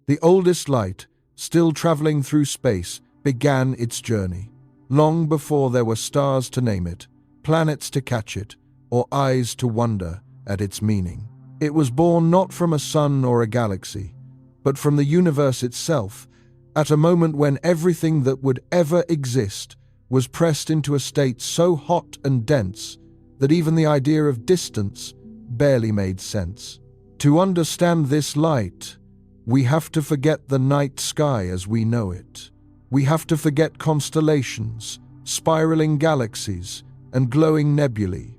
The oldest light, still traveling through space, began its journey. Long before there were stars to name it, planets to catch it, or eyes to wonder at its meaning. It was born not from a sun or a galaxy, but from the universe itself, at a moment when everything that would ever exist was pressed into a state so hot and dense that even the idea of distance barely made sense. To understand this light, we have to forget the night sky as we know it. We have to forget constellations, spiraling galaxies, and glowing nebulae.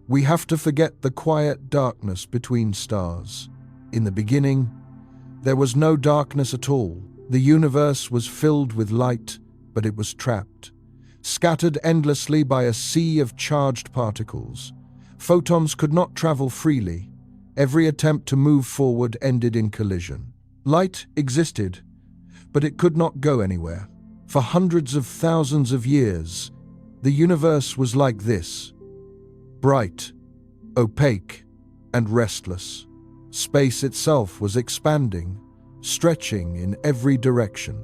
We have to forget the quiet darkness between stars. In the beginning, there was no darkness at all. The universe was filled with light, but it was trapped, scattered endlessly by a sea of charged particles. Photons could not travel freely. Every attempt to move forward ended in collision. Light existed, but it could not go anywhere. For hundreds of thousands of years, the universe was like this: bright, opaque, and restless. Space itself was expanding, stretching in every direction.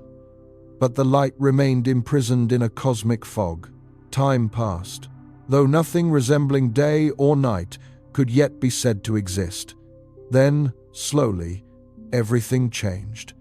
But the light remained imprisoned in a cosmic fog. Time passed, though nothing resembling day or night could yet be said to exist. Then, slowly, everything changed.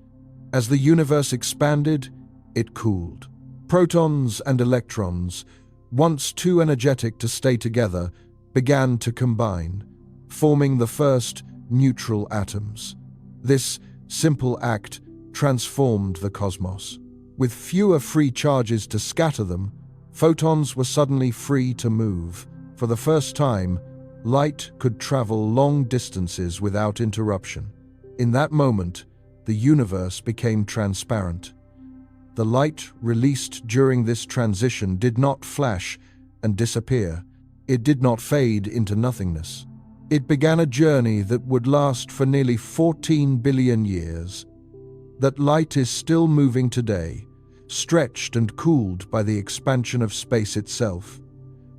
As the universe expanded, it cooled. Protons and electrons, once too energetic to stay together, began to combine, forming the first neutral atoms. This simple act transformed the cosmos. With fewer free charges to scatter them, photons were suddenly free to move. For the first time, light could travel long distances without interruption. In that moment, the universe became transparent. The light released during this transition did not flash and disappear. It did not fade into nothingness. It began a journey that would last for nearly 14 billion years. That light is still moving today, stretched and cooled by the expansion of space itself,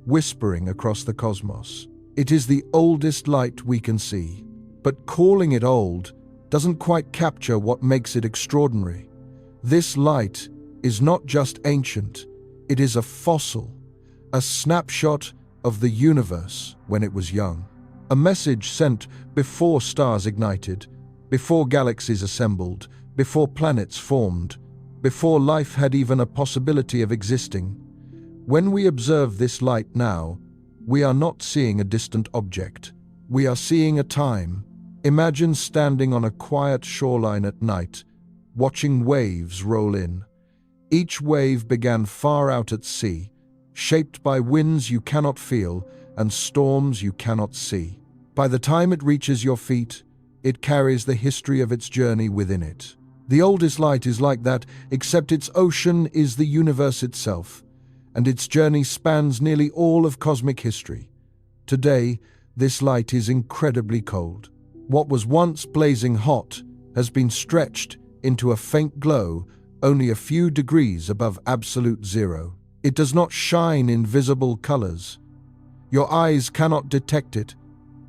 whispering across the cosmos. It is the oldest light we can see, but calling it old doesn't quite capture what makes it extraordinary. This light is not just ancient, it is a fossil, a snapshot of the universe when it was young. A message sent before stars ignited, before galaxies assembled, before planets formed, before life had even a possibility of existing. When we observe this light now, we are not seeing a distant object. We are seeing a time. Imagine standing on a quiet shoreline at night, watching waves roll in. Each wave began far out at sea, shaped by winds you cannot feel and storms you cannot see. By the time it reaches your feet, it carries the history of its journey within it. The oldest light is like that, except its ocean is the universe itself, and its journey spans nearly all of cosmic history. Today, this light is incredibly cold. What was once blazing hot has been stretched into a faint glow only a few degrees above absolute zero. It does not shine in visible colors. Your eyes cannot detect it.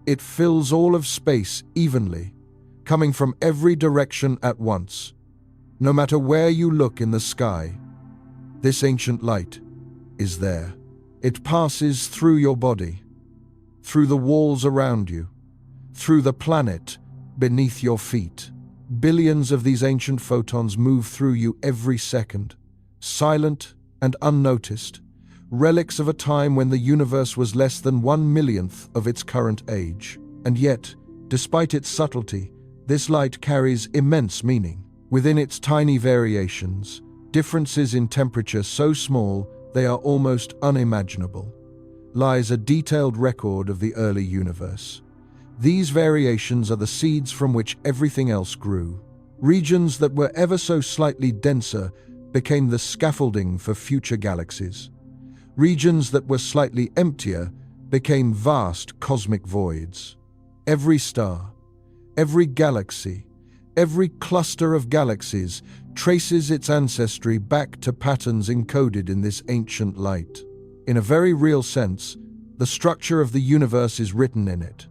It fills all of space evenly, coming from every direction at once. No matter where you look in the sky, this ancient light is there. It passes through your body, through the walls around you, through the planet beneath your feet. Billions of these ancient photons move through you every second, silent and unnoticed, relics of a time when the universe was less than 1/1,000,000th of its current age. And yet, despite its subtlety, this light carries immense meaning. Within its tiny variations, differences in temperature so small they are almost unimaginable, lies a detailed record of the early universe. These variations are the seeds from which everything else grew. Regions that were ever so slightly denser became the scaffolding for future galaxies. Regions that were slightly emptier became vast cosmic voids. Every star, every galaxy, every cluster of galaxies traces its ancestry back to patterns encoded in this ancient light. In a very real sense, the structure of the universe is written in it.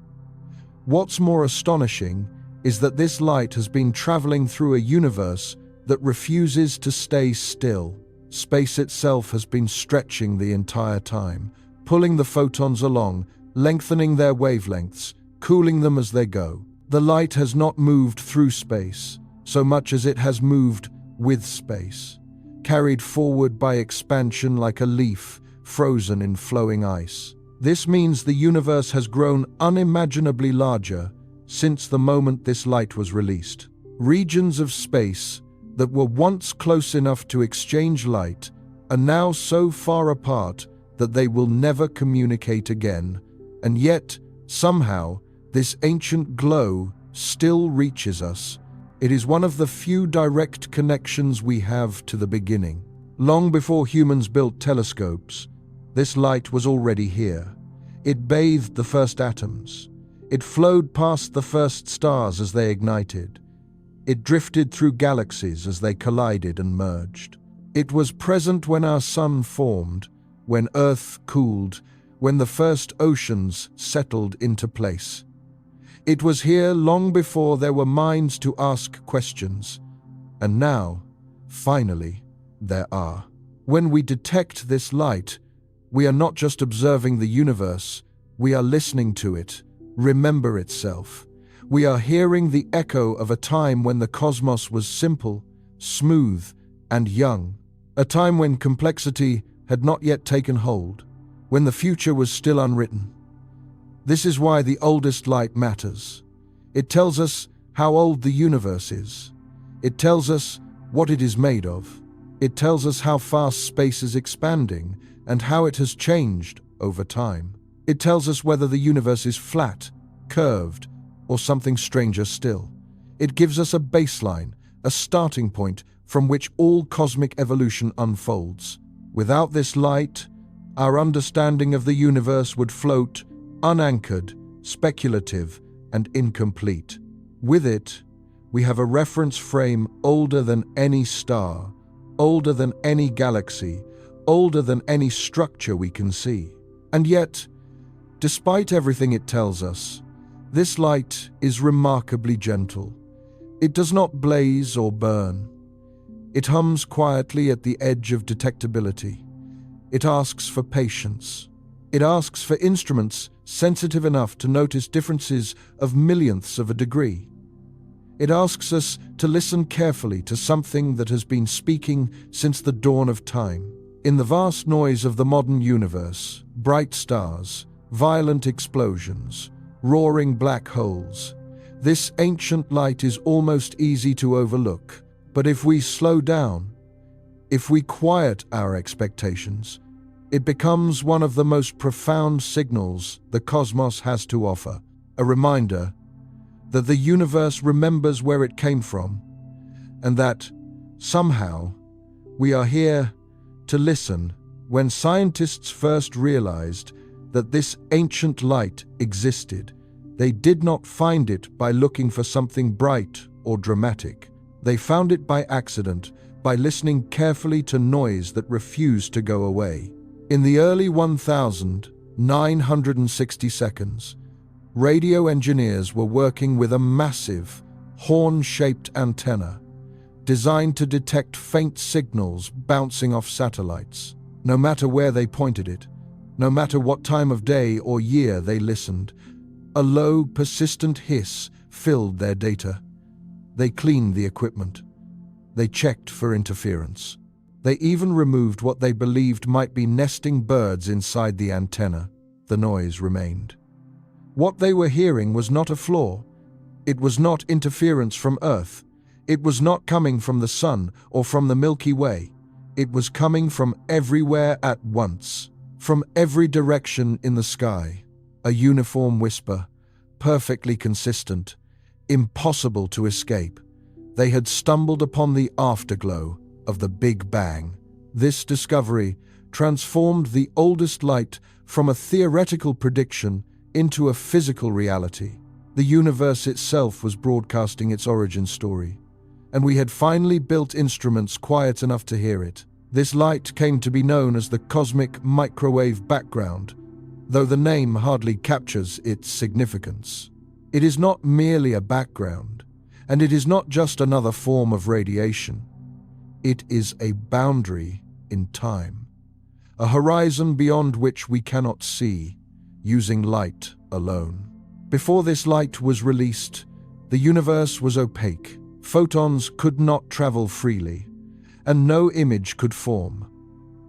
What's more astonishing is that this light has been traveling through a universe that refuses to stay still. Space itself has been stretching the entire time, pulling the photons along, lengthening their wavelengths, cooling them as they go. The light has not moved through space so much as it has moved with space, carried forward by expansion like a leaf frozen in flowing ice. This means the universe has grown unimaginably larger since the moment this light was released. Regions of space that were once close enough to exchange light are now so far apart that they will never communicate again, and yet, somehow, this ancient glow still reaches us. It is one of the few direct connections we have to the beginning. Long before humans built telescopes, this light was already here. It bathed the first atoms. It flowed past the first stars as they ignited. It drifted through galaxies as they collided and merged. It was present when our sun formed, when Earth cooled, when the first oceans settled into place. It was here long before there were minds to ask questions. And now, finally, there are. When we detect this light, we are not just observing the universe, we are listening to it, remember itself. We are hearing the echo of a time when the cosmos was simple, smooth, and young. A time when complexity had not yet taken hold, when the future was still unwritten. This is why the oldest light matters. It tells us how old the universe is. It tells us what it is made of. It tells us how fast space is expanding and how it has changed over time. It tells us whether the universe is flat, curved, or something stranger still. It gives us a baseline, a starting point from which all cosmic evolution unfolds. Without this light, our understanding of the universe would float unanchored, speculative, and incomplete. With it, we have a reference frame older than any star, older than any galaxy, older than any structure we can see. And yet, despite everything it tells us, this light is remarkably gentle. It does not blaze or burn. It hums quietly at the edge of detectability. It asks for patience. It asks for instruments sensitive enough to notice differences of millionths of a degree. It asks us to listen carefully to something that has been speaking since the dawn of time. In the vast noise of the modern universe, bright stars, violent explosions, roaring black holes, this ancient light is almost easy to overlook. But if we slow down, if we quiet our expectations, it becomes one of the most profound signals the cosmos has to offer, a reminder that the universe remembers where it came from, and that, somehow, we are here to listen. When scientists first realized that this ancient light existed, they did not find it by looking for something bright or dramatic. They found it by accident, by listening carefully to noise that refused to go away. In the early 1960 seconds, radio engineers were working with a massive, horn-shaped antenna designed to detect faint signals bouncing off satellites. No matter where they pointed it, no matter what time of day or year they listened, a low, persistent hiss filled their data. They cleaned the equipment. They checked for interference. They even removed what they believed might be nesting birds inside the antenna. The noise remained. What they were hearing was not a flaw. It was not interference from Earth. It was not coming from the sun or from the Milky Way. It was coming from everywhere at once, from every direction in the sky. A uniform whisper, perfectly consistent, impossible to escape. They had stumbled upon the afterglow of the Big Bang. This discovery transformed the oldest light from a theoretical prediction into a physical reality. The universe itself was broadcasting its origin story, and we had finally built instruments quiet enough to hear it. This light came to be known as the cosmic microwave background, though the name hardly captures its significance. It is not merely a background. And it is not just another form of radiation. It is a boundary in time, a horizon beyond which we cannot see using light alone. Before this light was released, the universe was opaque. Photons could not travel freely, and no image could form.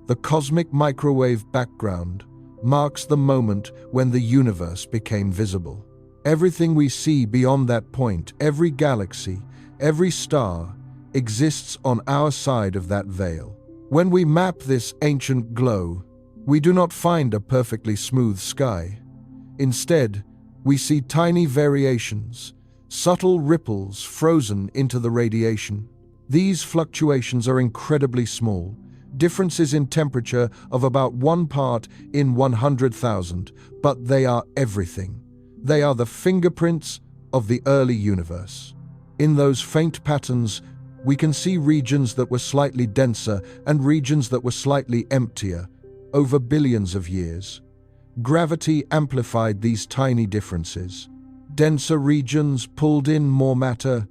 The cosmic microwave background marks the moment when the universe became visible. Everything we see beyond that point, every galaxy, every star, exists on our side of that veil. When we map this ancient glow, we do not find a perfectly smooth sky. Instead, we see tiny variations, subtle ripples frozen into the radiation. These fluctuations are incredibly small, differences in temperature of about 1 part in 100,000, but they are everything. They are the fingerprints of the early universe. In those faint patterns, we can see regions that were slightly denser and regions that were slightly emptier over billions of years. Gravity amplified these tiny differences. Denser regions pulled in more matter,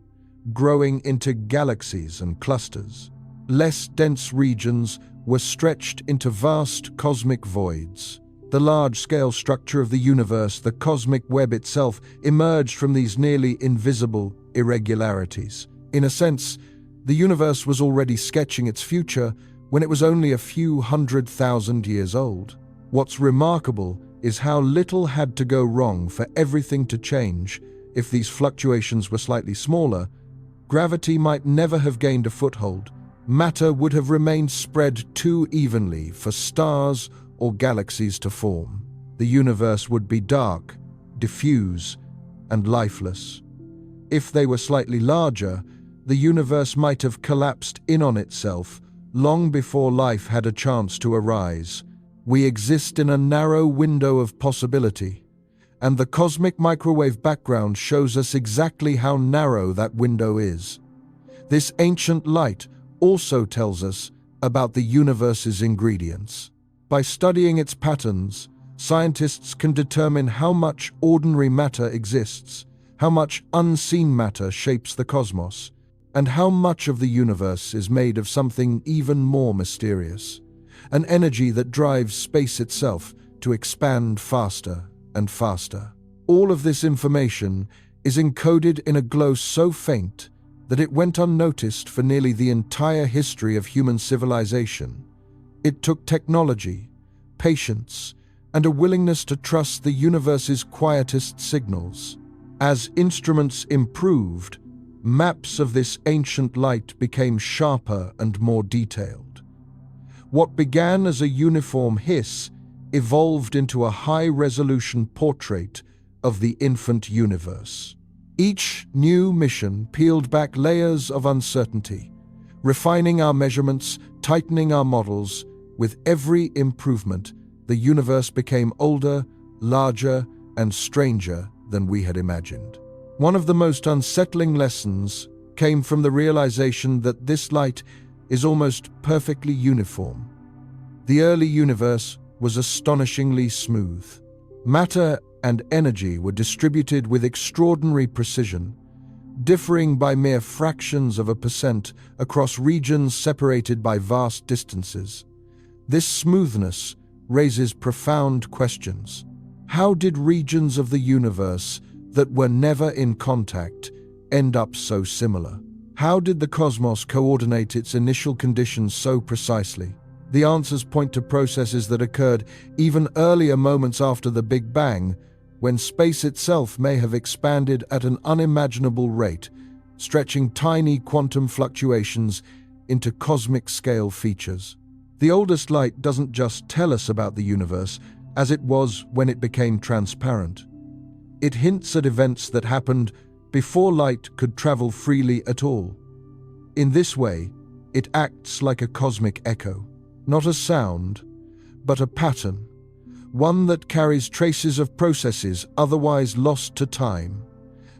growing into galaxies and clusters. Less dense regions were stretched into vast cosmic voids. The large-scale structure of the universe, the cosmic web itself, emerged from these nearly invisible irregularities. In a sense, the universe was already sketching its future when it was only a few 100,000 years old. What's remarkable is how little had to go wrong for everything to change. If these fluctuations were slightly smaller, gravity might never have gained a foothold. Matter would have remained spread too evenly for stars or galaxies to form. The universe would be dark, diffuse, and lifeless. If they were slightly larger, the universe might have collapsed in on itself long before life had a chance to arise. We exist in a narrow window of possibility, and the cosmic microwave background shows us exactly how narrow that window is. This ancient light also tells us about the universe's ingredients. By studying its patterns, scientists can determine how much ordinary matter exists, how much unseen matter shapes the cosmos, and how much of the universe is made of something even more mysterious, an energy that drives space itself to expand faster and faster. All of this information is encoded in a glow so faint that it went unnoticed for nearly the entire history of human civilization. It took technology, patience, and a willingness to trust the universe's quietest signals. As instruments improved, maps of this ancient light became sharper and more detailed. What began as a uniform hiss evolved into a high-resolution portrait of the infant universe. Each new mission peeled back layers of uncertainty, refining our measurements, tightening our models. With every improvement, the universe became older, larger, and stranger than we had imagined. One of the most unsettling lessons came from the realization that this light is almost perfectly uniform. The early universe was astonishingly smooth. Matter and energy were distributed with extraordinary precision, differing by mere fractions of a percent across regions separated by vast distances. This smoothness raises profound questions. How did regions of the universe that were never in contact end up so similar? How did the cosmos coordinate its initial conditions so precisely? The answers point to processes that occurred even earlier, moments after the Big Bang, when space itself may have expanded at an unimaginable rate, stretching tiny quantum fluctuations into cosmic-scale features. The oldest light doesn't just tell us about the universe as it was when it became transparent. It hints at events that happened before light could travel freely at all. In this way, it acts like a cosmic echo, not a sound, but a pattern, one that carries traces of processes otherwise lost to time.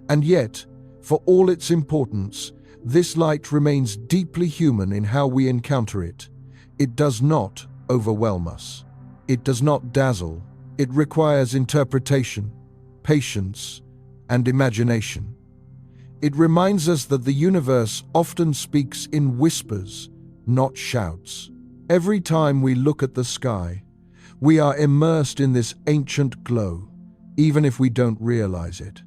And yet, for all its importance, this light remains deeply human in how we encounter it. It does not overwhelm us. It does not dazzle. It requires interpretation, patience, and imagination. It reminds us that the universe often speaks in whispers, not shouts. Every time we look at the sky, we are immersed in this ancient glow, even if we don't realize it.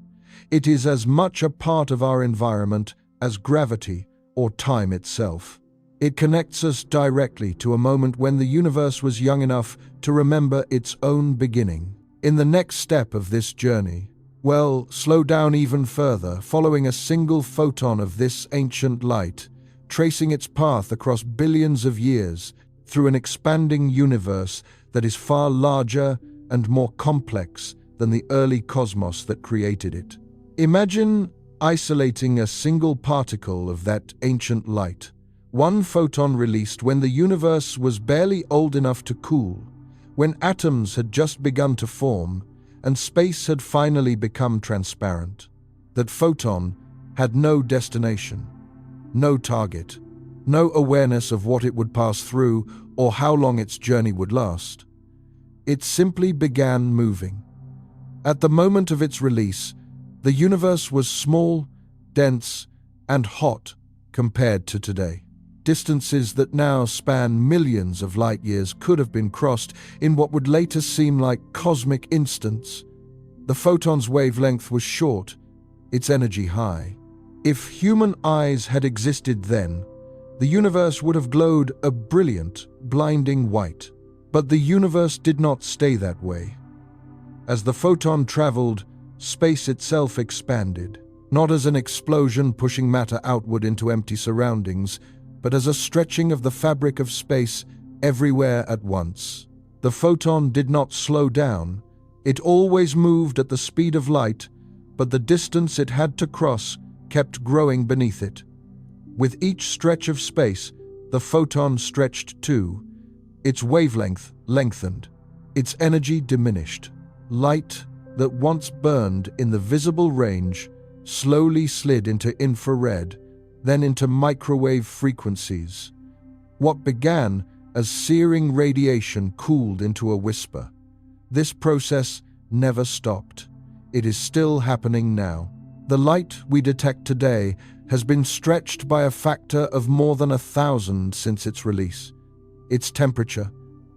It is as much a part of our environment as gravity or time itself. It connects us directly to a moment when the universe was young enough to remember its own beginning. In the next step of this journey, well, slow down even further, following a single photon of this ancient light, tracing its path across billions of years through an expanding universe that is far larger and more complex than the early cosmos that created it. Imagine isolating a single particle of that ancient light, one photon released when the universe was barely old enough to cool, when atoms had just begun to form, and space had finally become transparent. That photon had no destination, no target, no awareness of what it would pass through or how long its journey would last. It simply began moving. At the moment of its release, the universe was small, dense, and hot compared to today. Distances that now span millions of light years could have been crossed in what would later seem like cosmic instants. The photon's wavelength was short, its energy high. If human eyes had existed then, the universe would have glowed a brilliant, blinding white. But the universe did not stay that way. As the photon traveled, space itself expanded, not as an explosion pushing matter outward into empty surroundings, but as a stretching of the fabric of space everywhere at once. The photon did not slow down. It always moved at the speed of light, but the distance it had to cross kept growing beneath it. With each stretch of space, the photon stretched too. Its wavelength lengthened, its energy diminished. Light that once burned in the visible range slowly slid into infrared, then into microwave frequencies. What began as searing radiation cooled into a whisper. This process never stopped. It is still happening now. The light we detect today has been stretched by a factor of more than 1,000 since its release. Its temperature,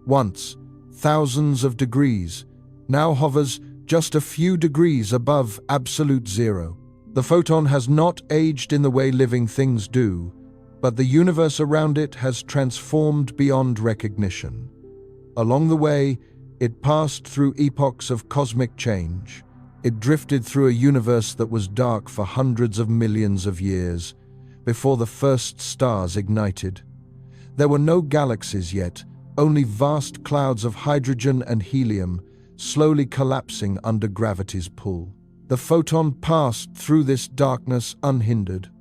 once thousands of degrees, now hovers just a few degrees above absolute zero. The photon has not aged in the way living things do, but the universe around it has transformed beyond recognition. Along the way, it passed through epochs of cosmic change. It drifted through a universe that was dark for hundreds of millions of years, before the first stars ignited. There were no galaxies yet, only vast clouds of hydrogen and helium, slowly collapsing under gravity's pull. The photon passed through this darkness unhindered,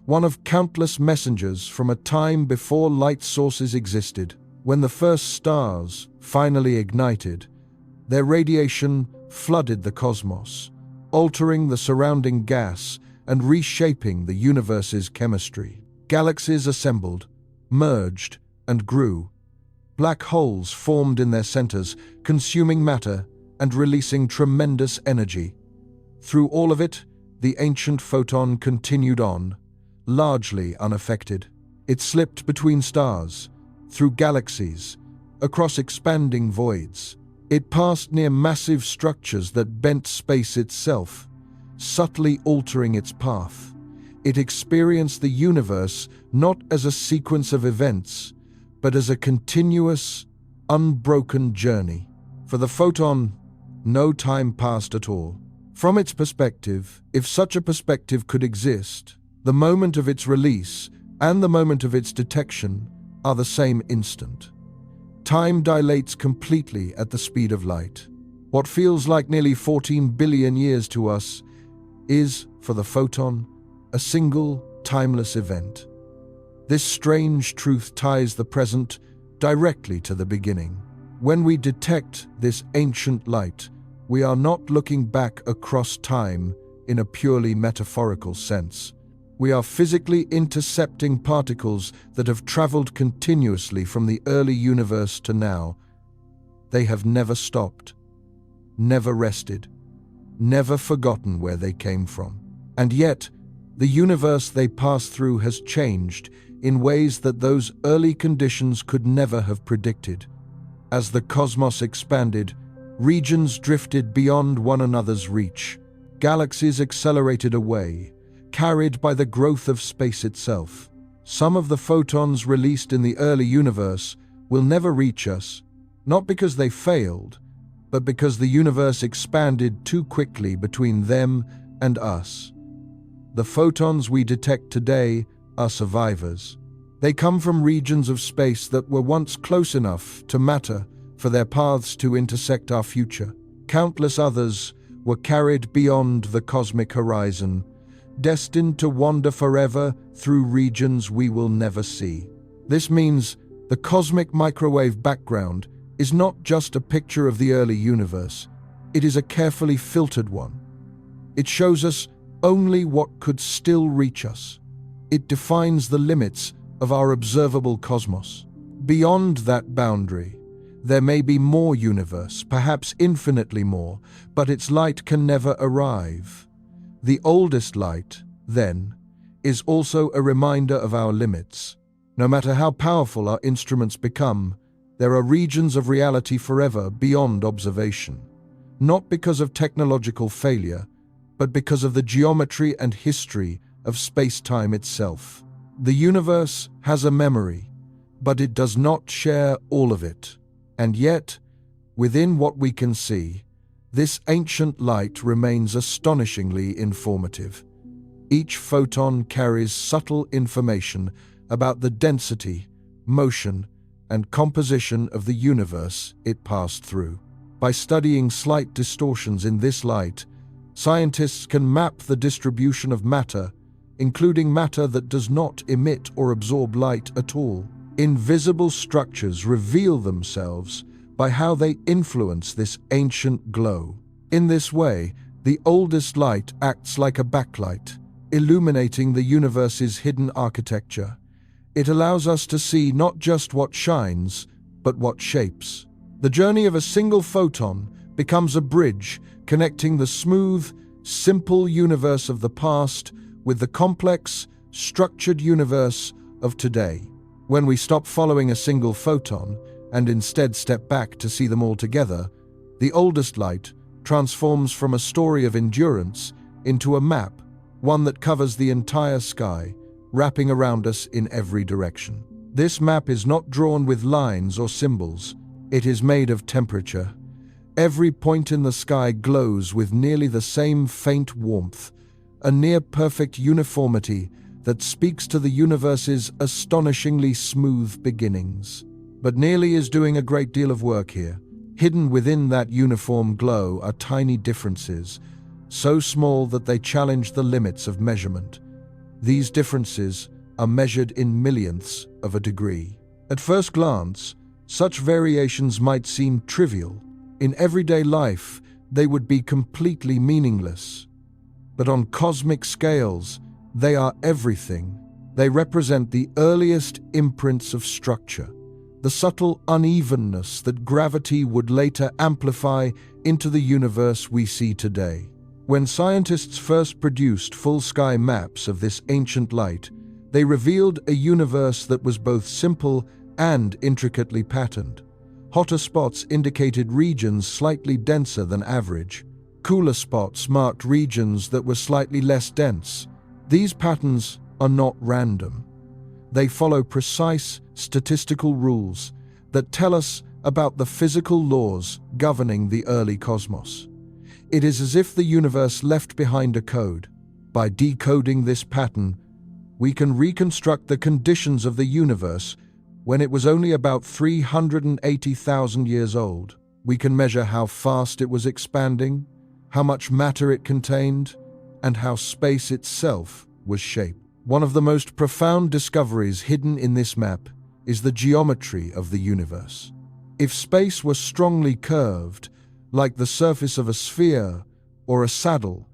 one of countless messengers from a time before light sources existed. When the first stars finally ignited, their radiation flooded the cosmos, altering the surrounding gas and reshaping the universe's chemistry. Galaxies assembled, merged, and grew. Black holes formed in their centers, consuming matter and releasing tremendous energy. Through all of it, the ancient photon continued on, largely unaffected. It slipped between stars, through galaxies, across expanding voids. It passed near massive structures that bent space itself, subtly altering its path. It experienced the universe not as a sequence of events, but as a continuous, unbroken journey. For the photon, no time passed at all. From its perspective, if such a perspective could exist, the moment of its release and the moment of its detection are the same instant. Time dilates completely at the speed of light. What feels like nearly 14 billion years to us is, for the photon, a single, timeless event. This strange truth ties the present directly to the beginning. When we detect this ancient light, we are not looking back across time in a purely metaphorical sense. We are physically intercepting particles that have traveled continuously from the early universe to now. They have never stopped, never rested, never forgotten where they came from. And yet, The universe they pass through has changed in ways that those early conditions could never have predicted. As the cosmos expanded, regions drifted beyond one another's reach. Galaxies accelerated away, carried by the growth of space itself. Some of the photons released in the early universe will never reach us, not because they failed, but because the universe expanded too quickly between them and us. The photons we detect today are survivors. They come from regions of space that were once close enough to matter for their paths to intersect our future. Countless others were carried beyond the cosmic horizon, destined to wander forever through regions we will never see. This means the cosmic microwave background is not just a picture of the early universe, it is a carefully filtered one. It shows us only what could still reach us. It defines the limits of our observable cosmos. Beyond that boundary, there may be more universe, perhaps infinitely more, but its light can never arrive. The oldest light, then, is also a reminder of our limits. No matter how powerful our instruments become, there are regions of reality forever beyond observation. Not because of technological failure, but because of the geometry and history of space-time itself. The universe has a memory, but it does not share all of it. And yet, within what we can see, this ancient light remains astonishingly informative. Each photon carries subtle information about the density, motion, and composition of the universe it passed through. By studying slight distortions in this light, scientists can map the distribution of matter, including matter that does not emit or absorb light at all. Invisible structures reveal themselves by how they influence this ancient glow. In this way, the oldest light acts like a backlight, illuminating the universe's hidden architecture. It allows us to see not just what shines, but what shapes. The journey of a single photon becomes a bridge connecting the smooth, simple universe of the past with the complex, structured universe of today. When we stop following a single photon and instead step back to see them all together, the oldest light transforms from a story of endurance into a map, one that covers the entire sky, wrapping around us in every direction. This map is not drawn with lines or symbols. It is made of temperature. Every point in the sky glows with nearly the same faint warmth, a near-perfect uniformity that speaks to the universe's astonishingly smooth beginnings. But nearly is doing a great deal of work here. Hidden within that uniform glow are tiny differences, so small that they challenge the limits of measurement. These differences are measured in millionths of a degree. At first glance, such variations might seem trivial. In everyday life, they would be completely meaningless. But on cosmic scales, they are everything. They represent the earliest imprints of structure, the subtle unevenness that gravity would later amplify into the universe we see today. When scientists first produced full-sky maps of this ancient light, they revealed a universe that was both simple and intricately patterned. Hotter spots indicated regions slightly denser than average. Cooler spots marked regions that were slightly less dense. These patterns are not random. They follow precise statistical rules that tell us about the physical laws governing the early cosmos. It is as if the universe left behind a code. By decoding this pattern, we can reconstruct the conditions of the universe when it was only about 380,000 years old. We can measure how fast it was expanding, how much matter it contained, and how space itself was shaped. One of the most profound discoveries hidden in this map is the geometry of the universe. If space were strongly curved, like the surface of a sphere or a saddle,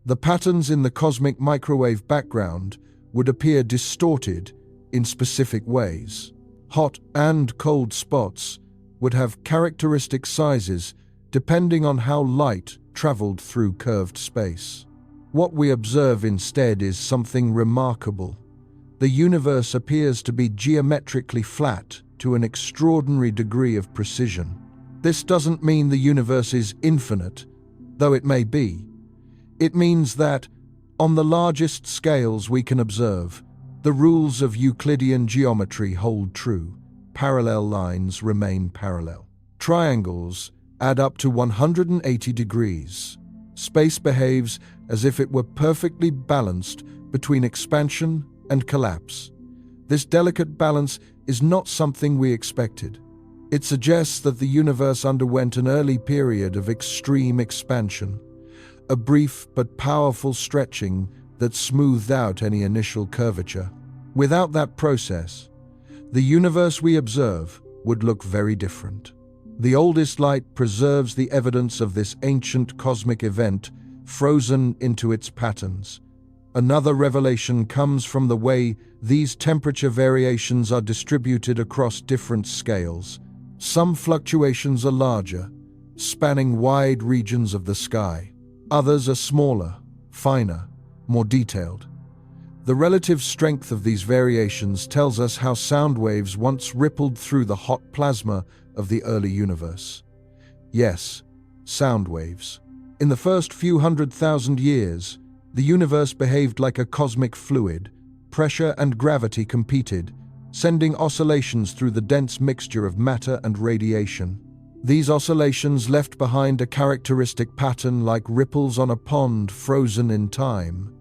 the patterns in the cosmic microwave background would appear distorted in specific ways. Hot and cold spots would have characteristic sizes depending on how light traveled through curved space. What we observe instead is something remarkable. The universe appears to be geometrically flat to an extraordinary degree of precision. This doesn't mean the universe is infinite, though it may be. It means that, on the largest scales we can observe, the rules of Euclidean geometry hold true. Parallel lines remain parallel. Triangles add up to 180 degrees. Space behaves as if it were perfectly balanced between expansion and collapse. This delicate balance is not something we expected. It suggests that the universe underwent an early period of extreme expansion, a brief but powerful stretching that smoothed out any initial curvature. Without that process, the universe we observe would look very different. The oldest light preserves the evidence of this ancient cosmic event frozen into its patterns. Another revelation comes from the way these temperature variations are distributed across different scales. Some fluctuations are larger, spanning wide regions of the sky. Others are smaller, finer, more detailed. The relative strength of these variations tells us how sound waves once rippled through the hot plasma of the early universe. Yes, sound waves. In the first few 100,000 years, the universe behaved like a cosmic fluid. Pressure and gravity competed, sending oscillations through the dense mixture of matter and radiation. These oscillations left behind a characteristic pattern like ripples on a pond frozen in time.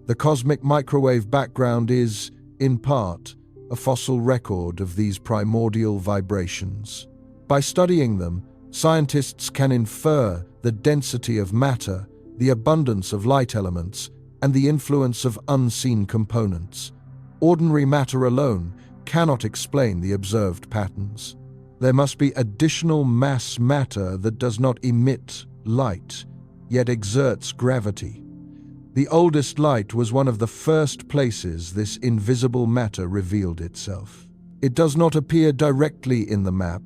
The cosmic microwave background is, in part, a fossil record of these primordial vibrations. By studying them, scientists can infer the density of matter, the abundance of light elements, and the influence of unseen components. Ordinary matter alone cannot explain the observed patterns. There must be additional mass matter that does not emit light, yet exerts gravity. The oldest light was one of the first places this invisible matter revealed itself. It does not appear directly in the map,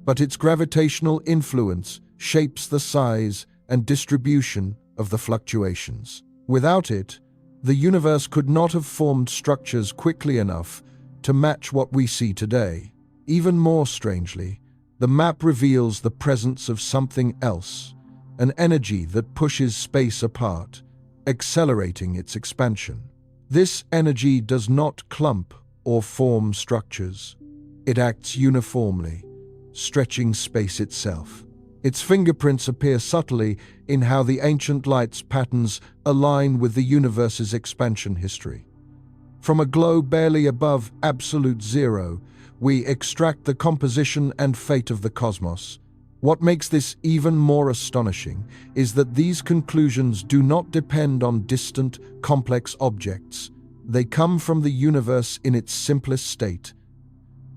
but its gravitational influence shapes the size and distribution of the fluctuations. Without it, the universe could not have formed structures quickly enough to match what we see today. Even more strangely, the map reveals the presence of something else, an energy that pushes space apart, accelerating its expansion. This energy does not clump or form structures. It acts uniformly, stretching space itself. Its fingerprints appear subtly in how the ancient light's patterns align with the universe's expansion history. From a glow barely above absolute zero, we extract the composition and fate of the cosmos. What makes this even more astonishing is that these conclusions do not depend on distant, complex objects. They come from the universe in its simplest state.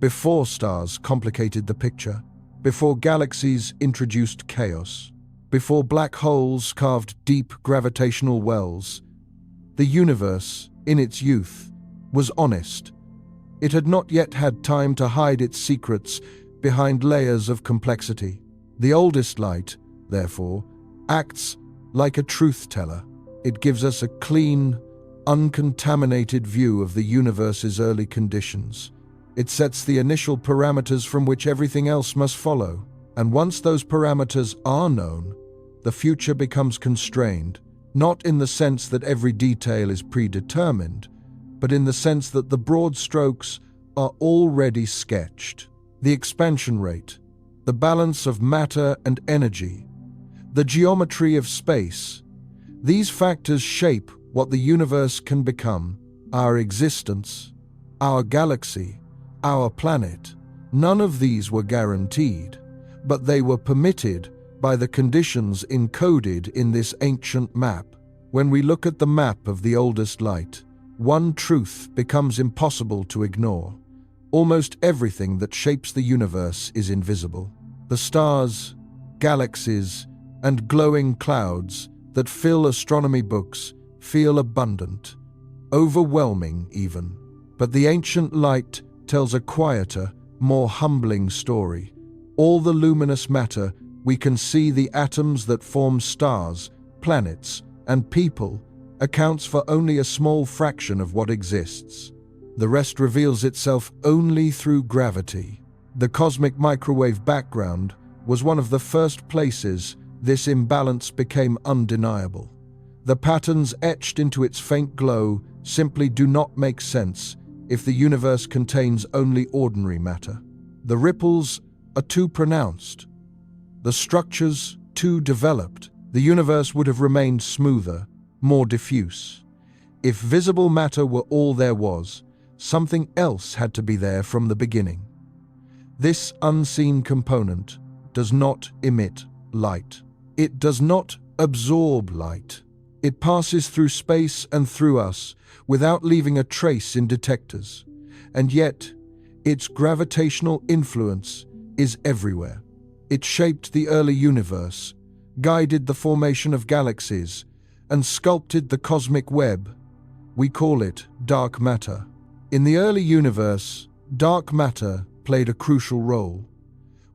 Before stars complicated the picture, before galaxies introduced chaos, before black holes carved deep gravitational wells, the universe, in its youth, was honest. It had not yet had time to hide its secrets behind layers of complexity. The oldest light, therefore, acts like a truth-teller. It gives us a clean, uncontaminated view of the universe's early conditions. It sets the initial parameters from which everything else must follow. And once those parameters are known, the future becomes constrained, not in the sense that every detail is predetermined, but in the sense that the broad strokes are already sketched. The expansion rate, the balance of matter and energy, the geometry of space. These factors shape what the universe can become, our existence, our galaxy, our planet. None of these were guaranteed, but they were permitted by the conditions encoded in this ancient map. When we look at the map of the oldest light, one truth becomes impossible to ignore. Almost everything that shapes the universe is invisible. The stars, galaxies, and glowing clouds that fill astronomy books feel abundant, overwhelming even. But the ancient light tells a quieter, more humbling story. All the luminous matter, we can see the atoms that form stars, planets, and people accounts for only a small fraction of what exists. The rest reveals itself only through gravity. The cosmic microwave background was one of the first places this imbalance became undeniable. The patterns etched into its faint glow simply do not make sense if the universe contains only ordinary matter. The ripples are too pronounced. The structures too developed. The universe would have remained smoother, more diffuse. If visible matter were all there was, something else had to be there from the beginning. This unseen component does not emit light. It does not absorb light. It passes through space and through us without leaving a trace in detectors. And yet, its gravitational influence is everywhere. It shaped the early universe, guided the formation of galaxies, and sculpted the cosmic web. We call it dark matter. In the early universe, dark matter played a crucial role.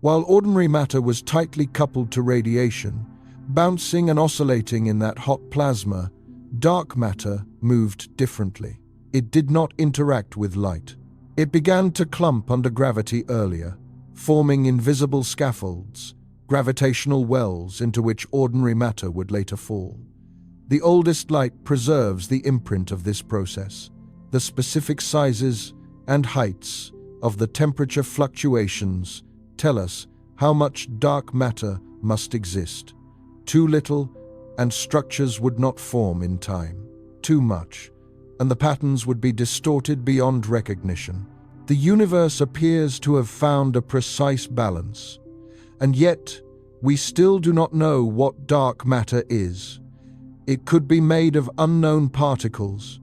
While ordinary matter was tightly coupled to radiation, bouncing and oscillating in that hot plasma, dark matter moved differently. It did not interact with light. It began to clump under gravity earlier, forming invisible scaffolds, gravitational wells into which ordinary matter would later fall. The oldest light preserves the imprint of this process. The specific sizes and heights of the temperature fluctuations tell us how much dark matter must exist. Too little, and structures would not form in time. Too much, and the patterns would be distorted beyond recognition. The universe appears to have found a precise balance, and yet we still do not know what dark matter is. It could be made of unknown particles.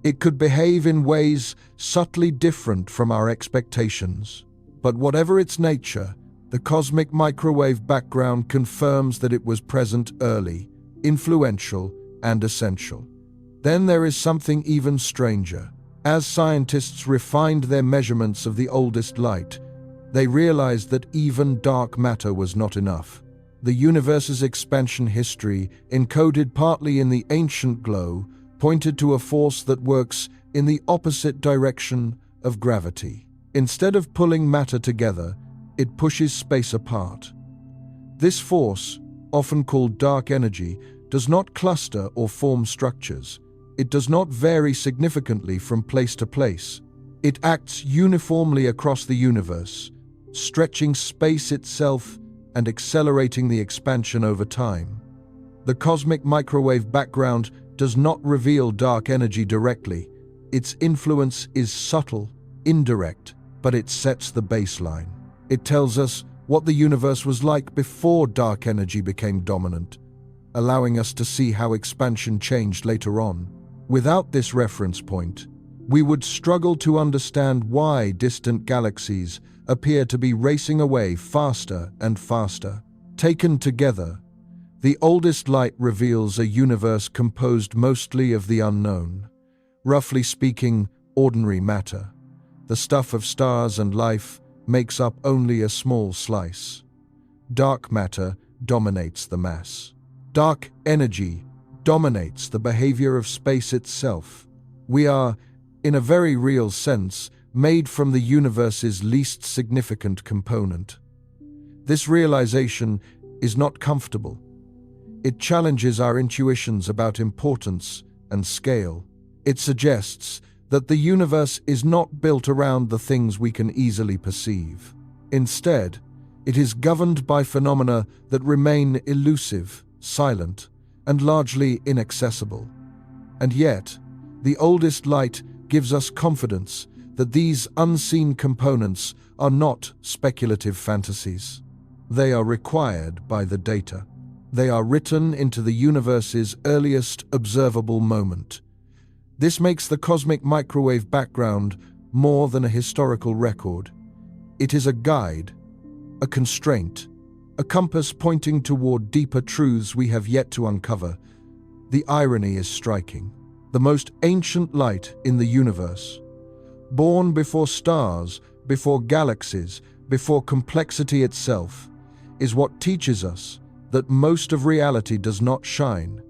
It could behave in ways subtly different from our expectations. But whatever its nature, the cosmic microwave background confirms that it was present early, influential, and essential. Then there is something even stranger. As scientists refined their measurements of the oldest light, they realized that even dark matter was not enough. The universe's expansion history, encoded partly in the ancient glow, pointed to a force that works in the opposite direction of gravity. Instead of pulling matter together, it pushes space apart. This force, often called dark energy, does not cluster or form structures. It does not vary significantly from place to place. It acts uniformly across the universe, stretching space itself and accelerating the expansion over time. The cosmic microwave background does not reveal dark energy directly. Its influence is subtle, indirect, but it sets the baseline. It tells us what the universe was like before dark energy became dominant, allowing us to see how expansion changed later on. Without this reference point, we would struggle to understand why distant galaxies appear to be racing away faster and faster. Taken together, the oldest light reveals a universe composed mostly of the unknown. Roughly speaking, ordinary matter. The stuff of stars and life makes up only a small slice. Dark matter dominates the mass. Dark energy dominates the behavior of space itself. We are, in a very real sense, made from the universe's least significant component. This realization is not comfortable. It challenges our intuitions about importance and scale. It suggests that the universe is not built around the things we can easily perceive. Instead, it is governed by phenomena that remain elusive, silent, and largely inaccessible. And yet, the oldest light gives us confidence that these unseen components are not speculative fantasies. They are required by the data. They are written into the universe's earliest observable moment. This makes the cosmic microwave background more than a historical record. It is a guide, a constraint, a compass pointing toward deeper truths we have yet to uncover. The irony is striking. The most ancient light in the universe, born before stars, before galaxies, before complexity itself, is what teaches us that most of reality does not shine.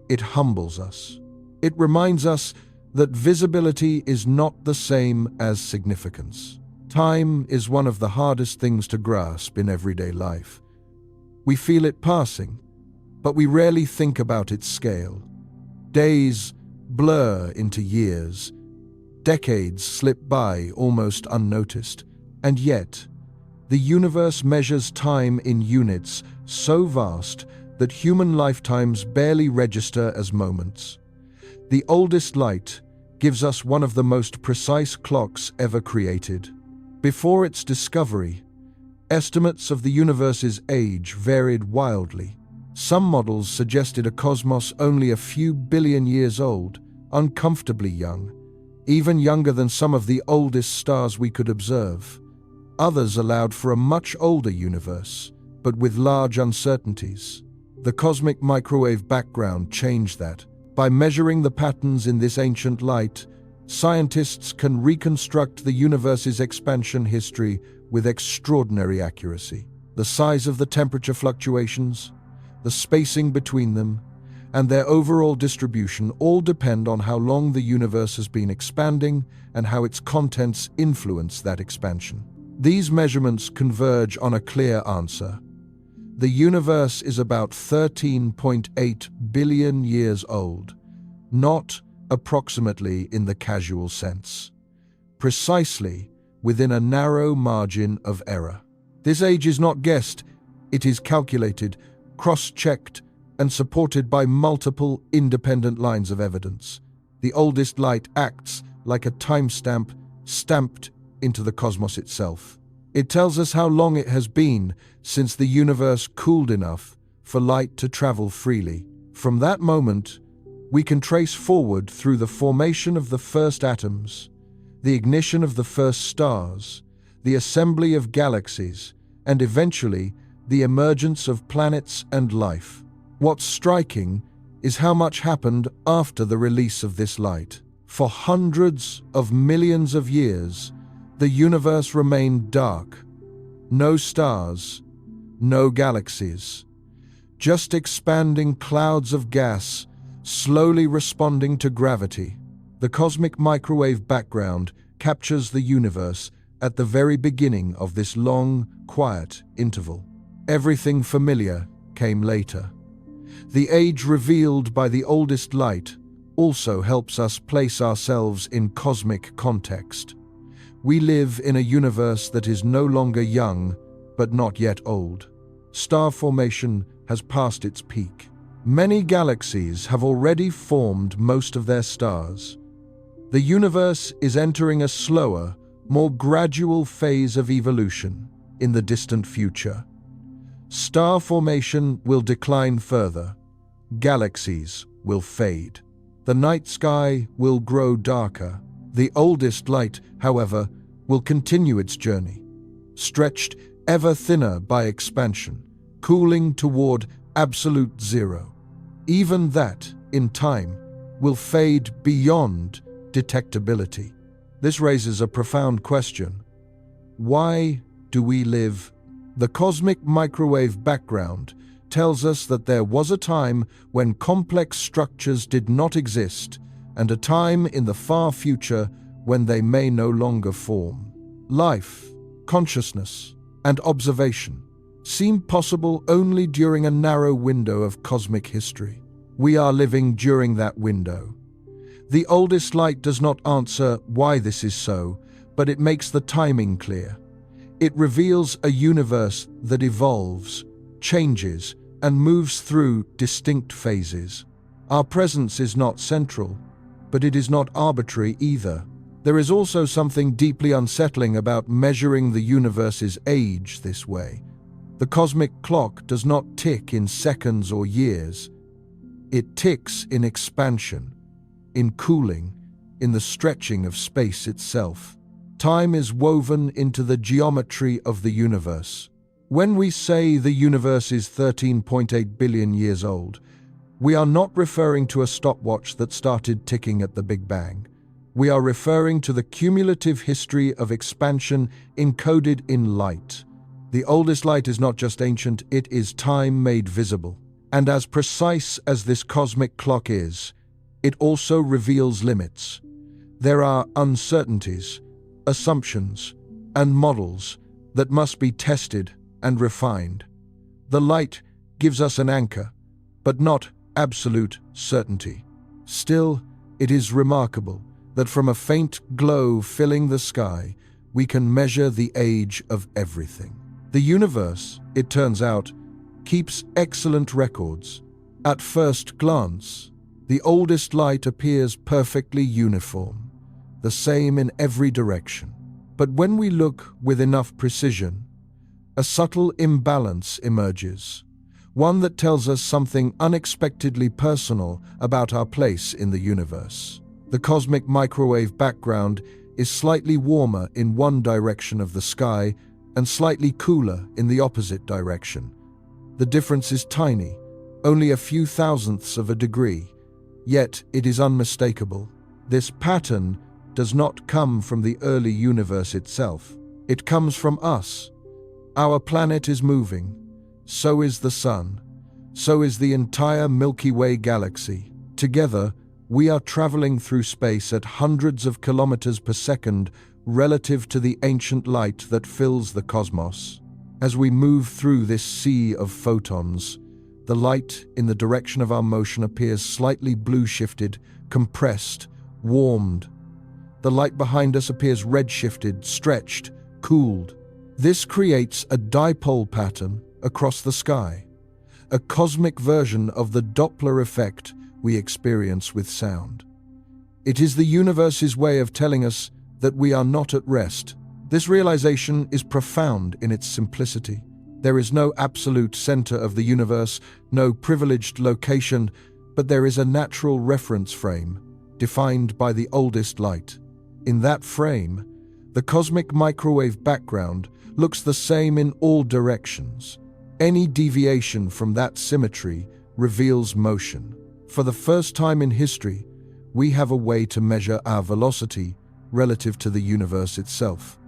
it humbles us. It reminds us that visibility is not the same as significance. Time is one of the hardest things to grasp in everyday life. We feel it passing, but we rarely think about its scale. Days blur into years, decades slip by almost unnoticed, and yet, the universe measures time in units so vast that human lifetimes barely register as moments. The oldest light gives us one of the most precise clocks ever created. Before its discovery, estimates of the universe's age varied wildly. Some models suggested a cosmos only a few billion years old, uncomfortably young, even younger than some of the oldest stars we could observe. Others allowed for a much older universe, but with large uncertainties. The cosmic microwave background changed that. By measuring the patterns in this ancient light, scientists can reconstruct the universe's expansion history with extraordinary accuracy. The size of the temperature fluctuations, the spacing between them, and their overall distribution all depend on how long the universe has been expanding and how its contents influence that expansion. These measurements converge on a clear answer. The universe is about 13.8 billion years old, not approximately in the casual sense, precisely within a narrow margin of error. This age is not guessed, it is calculated, cross-checked, and supported by multiple independent lines of evidence. The oldest light acts like a timestamp stamped into the cosmos itself. It tells us how long it has been since the universe cooled enough for light to travel freely. From that moment, we can trace forward through the formation of the first atoms, the ignition of the first stars, the assembly of galaxies, and eventually the emergence of planets and life. What's striking is how much happened after the release of this light. For hundreds of millions of years, the universe remained dark. No stars, no galaxies. Just expanding clouds of gas, slowly responding to gravity. The cosmic microwave background captures the universe at the very beginning of this long, quiet interval. Everything familiar came later. The age revealed by the oldest light also helps us place ourselves in cosmic context. We live in a universe that is no longer young, but not yet old. Star formation has passed its peak. Many galaxies have already formed most of their stars. The universe is entering a slower, more gradual phase of evolution in the distant future. Star formation will decline further. Galaxies will fade. The night sky will grow darker. The oldest light, however, will continue its journey, stretched ever thinner by expansion, cooling toward absolute zero. Even that, in time, will fade beyond detectability. This raises a profound question. Why do we live? The cosmic microwave background tells us that there was a time when complex structures did not exist, and a time in the far future when they may no longer form. Life, consciousness, and observation seem possible only during a narrow window of cosmic history. We are living during that window. The oldest light does not answer why this is so, but it makes the timing clear. It reveals a universe that evolves, changes, and moves through distinct phases. Our presence is not central, but it is not arbitrary either. There is also something deeply unsettling about measuring the universe's age this way. The cosmic clock does not tick in seconds or years. It ticks in expansion, in cooling, in the stretching of space itself. Time is woven into the geometry of the universe. When we say the universe is 13.8 billion years old, we are not referring to a stopwatch that started ticking at the Big Bang. We are referring to the cumulative history of expansion encoded in light. The oldest light is not just ancient, it is time made visible. And as precise as this cosmic clock is, it also reveals limits. There are uncertainties, assumptions, and models that must be tested and refined. The light gives us an anchor, but not absolute certainty. Still, it is remarkable that from a faint glow filling the sky, we can measure the age of everything. The universe, it turns out, keeps excellent records. At first glance, the oldest light appears perfectly uniform, the same in every direction. But when we look with enough precision, a subtle imbalance emerges, one that tells us something unexpectedly personal about our place in the universe. The cosmic microwave background is slightly warmer in one direction of the sky and slightly cooler in the opposite direction. The difference is tiny, only a few thousandths of a degree, yet it is unmistakable. This pattern does not come from the early universe itself. It comes from us. Our planet is moving. So is the Sun. So is the entire Milky Way galaxy. Together, we are traveling through space at hundreds of kilometers per second relative to the ancient light that fills the cosmos. As we move through this sea of photons, the light in the direction of our motion appears slightly blue-shifted, compressed, warmed. The light behind us appears red-shifted, stretched, cooled. This creates a dipole pattern across the sky, a cosmic version of the Doppler effect we experience with sound. It is the universe's way of telling us that we are not at rest. This realization is profound in its simplicity. There is no absolute center of the universe, no privileged location, but there is a natural reference frame, defined by the oldest light. In that frame, the cosmic microwave background looks the same in all directions. Any deviation from that symmetry reveals motion. For the first time in history, we have a way to measure our velocity relative to the universe itself.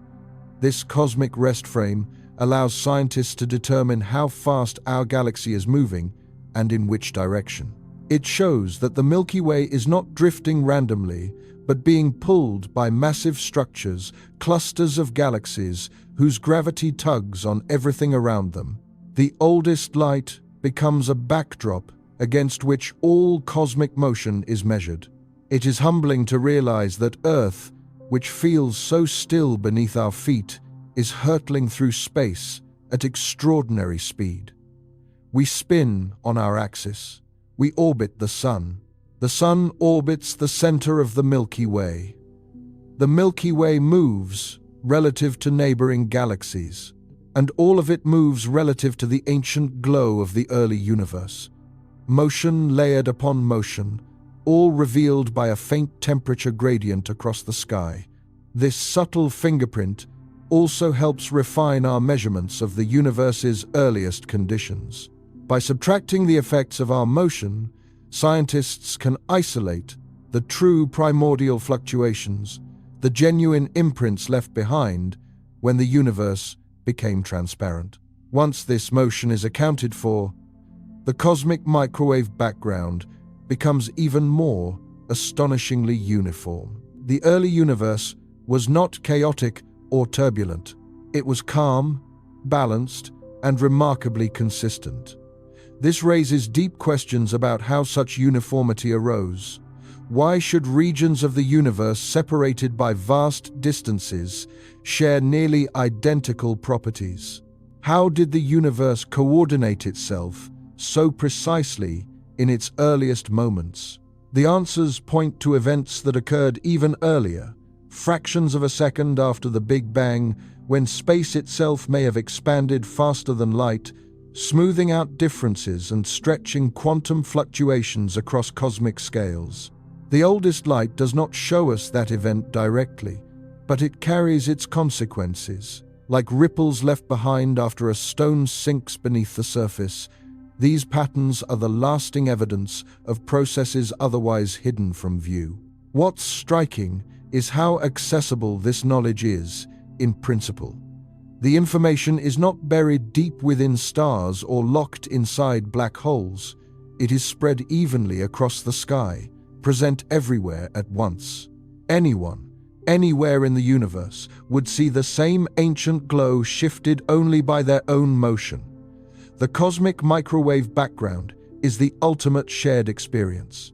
This cosmic rest frame allows scientists to determine how fast our galaxy is moving and in which direction. It shows that the Milky Way is not drifting randomly, but being pulled by massive structures, clusters of galaxies whose gravity tugs on everything around them. The oldest light becomes a backdrop against which all cosmic motion is measured. It is humbling to realize that Earth, which feels so still beneath our feet, is hurtling through space at extraordinary speed. We spin on our axis. We orbit the Sun. The Sun orbits the center of the Milky Way. The Milky Way moves relative to neighboring galaxies, and all of it moves relative to the ancient glow of the early universe. Motion layered upon motion, all revealed by a faint temperature gradient across the sky. This subtle fingerprint also helps refine our measurements of the universe's earliest conditions. By subtracting the effects of our motion, scientists can isolate the true primordial fluctuations, the genuine imprints left behind when the universe became transparent. Once this motion is accounted for, the cosmic microwave background becomes even more astonishingly uniform. The early universe was not chaotic or turbulent. It was calm, balanced, and remarkably consistent. This raises deep questions about how such uniformity arose. Why should regions of the universe separated by vast distances share nearly identical properties? How did the universe coordinate itself so precisely in its earliest moments? The answers point to events that occurred even earlier, fractions of a second after the Big Bang, when space itself may have expanded faster than light, smoothing out differences and stretching quantum fluctuations across cosmic scales. The oldest light does not show us that event directly, but it carries its consequences. Like ripples left behind after a stone sinks beneath the surface, these patterns are the lasting evidence of processes otherwise hidden from view. What's striking is how accessible this knowledge is, in principle. The information is not buried deep within stars or locked inside black holes. It is spread evenly across the sky, present everywhere at once. Anyone, anywhere in the universe, would see the same ancient glow shifted only by their own motion. The cosmic microwave background is the ultimate shared experience,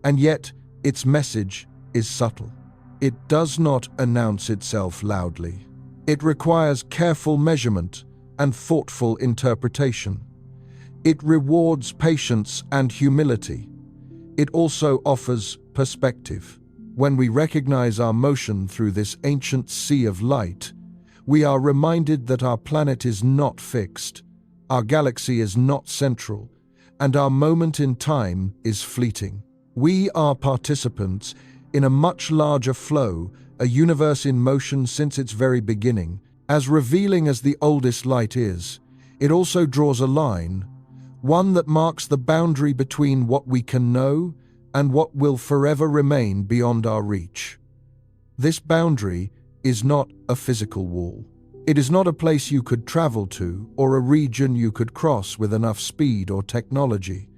and yet its message is subtle. It does not announce itself loudly. It requires careful measurement and thoughtful interpretation. It rewards patience and humility. It also offers perspective. When we recognize our motion through this ancient sea of light, we are reminded that our planet is not fixed, our galaxy is not central, and our moment in time is fleeting. We are participants in a much larger flow, a universe in motion since its very beginning. As revealing as the oldest light is, it also draws a line, one that marks the boundary between what we can know and what will forever remain beyond our reach. This boundary is not a physical wall. It is not a place you could travel to or a region you could cross with enough speed or technology.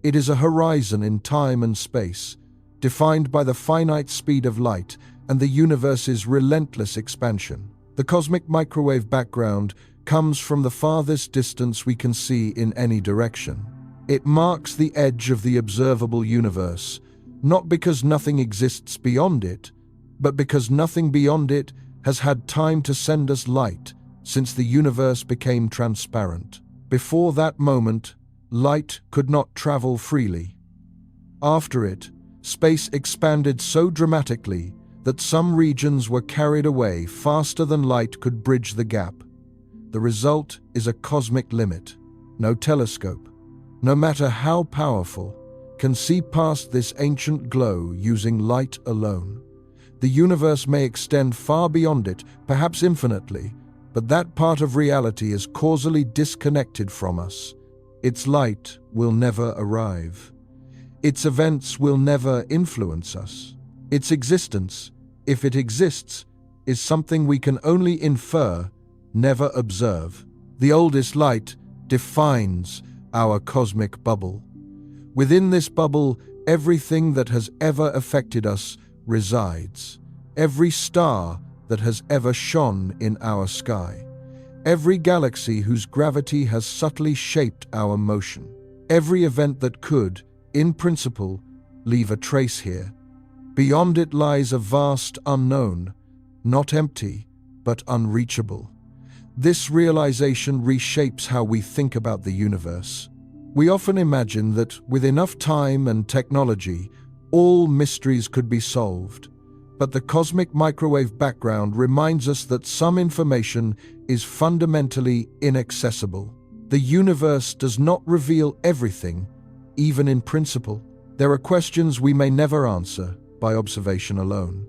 It is a horizon in time and space, defined by the finite speed of light and the universe's relentless expansion. The cosmic microwave background comes from the farthest distance we can see in any direction. It marks the edge of the observable universe, not because nothing exists beyond it, but because nothing beyond it has had time to send us light since the universe became transparent. Before that moment, light could not travel freely. After it, space expanded so dramatically that some regions were carried away faster than light could bridge the gap. The result is a cosmic limit. No telescope, no matter how powerful, can see past this ancient glow using light alone. The universe may extend far beyond it, perhaps infinitely, but that part of reality is causally disconnected from us. Its light will never arrive. Its events will never influence us. Its existence, if it exists, is something we can only infer, never observe. The oldest light defines our cosmic bubble. Within this bubble, everything that has ever affected us resides. Every star that has ever shone in our sky. Every galaxy whose gravity has subtly shaped our motion. Every event that could, in principle, leave a trace here. Beyond it lies a vast unknown, not empty, but unreachable. This realization reshapes how we think about the universe. We often imagine that with enough time and technology, all mysteries could be solved. But the cosmic microwave background reminds us that some information is fundamentally inaccessible. The universe does not reveal everything, even in principle. There are questions we may never answer by observation alone.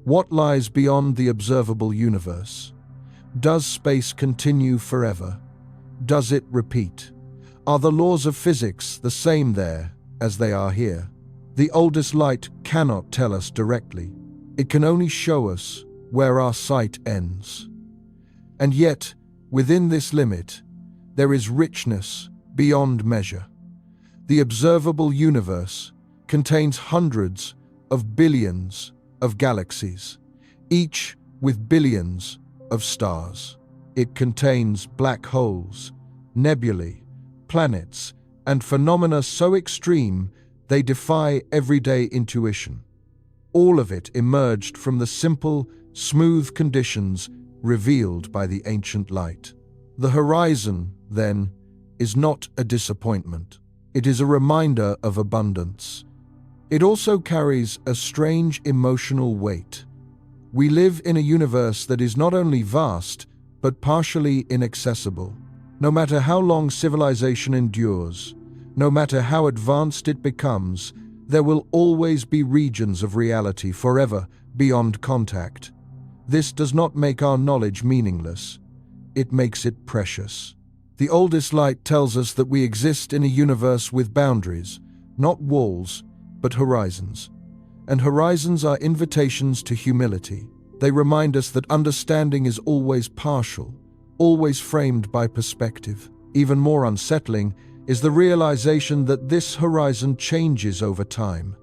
What lies beyond the observable universe? Does space continue forever? Does it repeat? Are the laws of physics the same there as they are here? The oldest light cannot tell us directly. It can only show us where our sight ends. And yet, within this limit, there is richness beyond measure. The observable universe contains hundreds of billions of galaxies, each with billions of stars. It contains black holes, nebulae, planets, and phenomena so extreme they defy everyday intuition. All of it emerged from the simple, smooth conditions revealed by the ancient light. The horizon, then, is not a disappointment. It is a reminder of abundance. It also carries a strange emotional weight. We live in a universe that is not only vast, but partially inaccessible. No matter how long civilization endures, no matter how advanced it becomes, there will always be regions of reality forever beyond contact. This does not make our knowledge meaningless. It makes it precious. The oldest light tells us that we exist in a universe with boundaries, not walls, but horizons. And horizons are invitations to humility. They remind us that understanding is always partial, always framed by perspective. Even more unsettling is the realization that this horizon changes over time.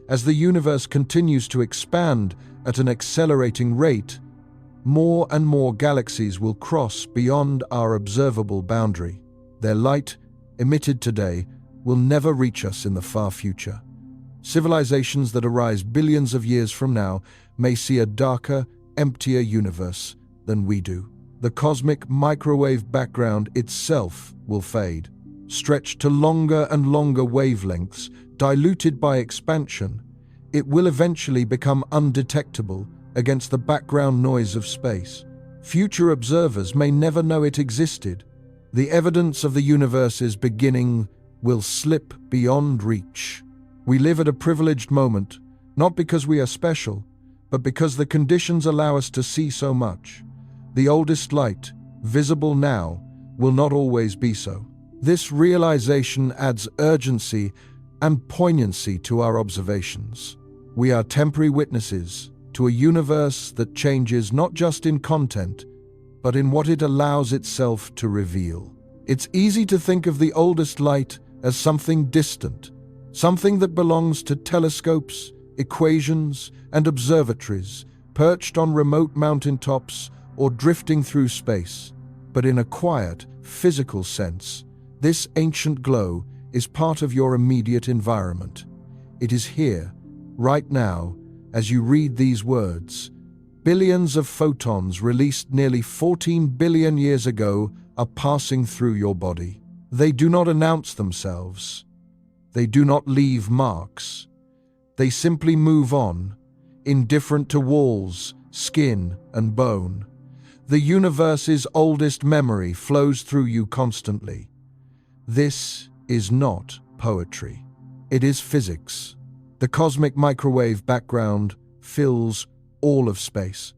As the universe continues to expand at an accelerating rate, more and more galaxies will cross beyond our observable boundary. Their light, emitted today, will never reach us in the far future. Civilizations that arise billions of years from now may see a darker, emptier universe than we do. The cosmic microwave background itself will fade, stretched to longer and longer wavelengths, diluted by expansion. It will eventually become undetectable against the background noise of space. Future observers may never know it existed. The evidence of the universe's beginning will slip beyond reach. We live at a privileged moment, not because we are special, but because the conditions allow us to see so much. The oldest light, visible now, will not always be so. This realization adds urgency and poignancy to our observations. We are temporary witnesses to a universe that changes not just in content, but in what it allows itself to reveal. It's easy to think of the oldest light as something distant, something that belongs to telescopes, equations, and observatories, perched on remote mountaintops or drifting through space. But in a quiet, physical sense, this ancient glow is part of your immediate environment. It is here, right now, as you read these words. Billions of photons released nearly 14 billion years ago are passing through your body. They do not announce themselves. They do not leave marks. They simply move on, indifferent to walls, skin, and bone. The universe's oldest memory flows through you constantly. This is not poetry. It is physics. The cosmic microwave background fills all of space.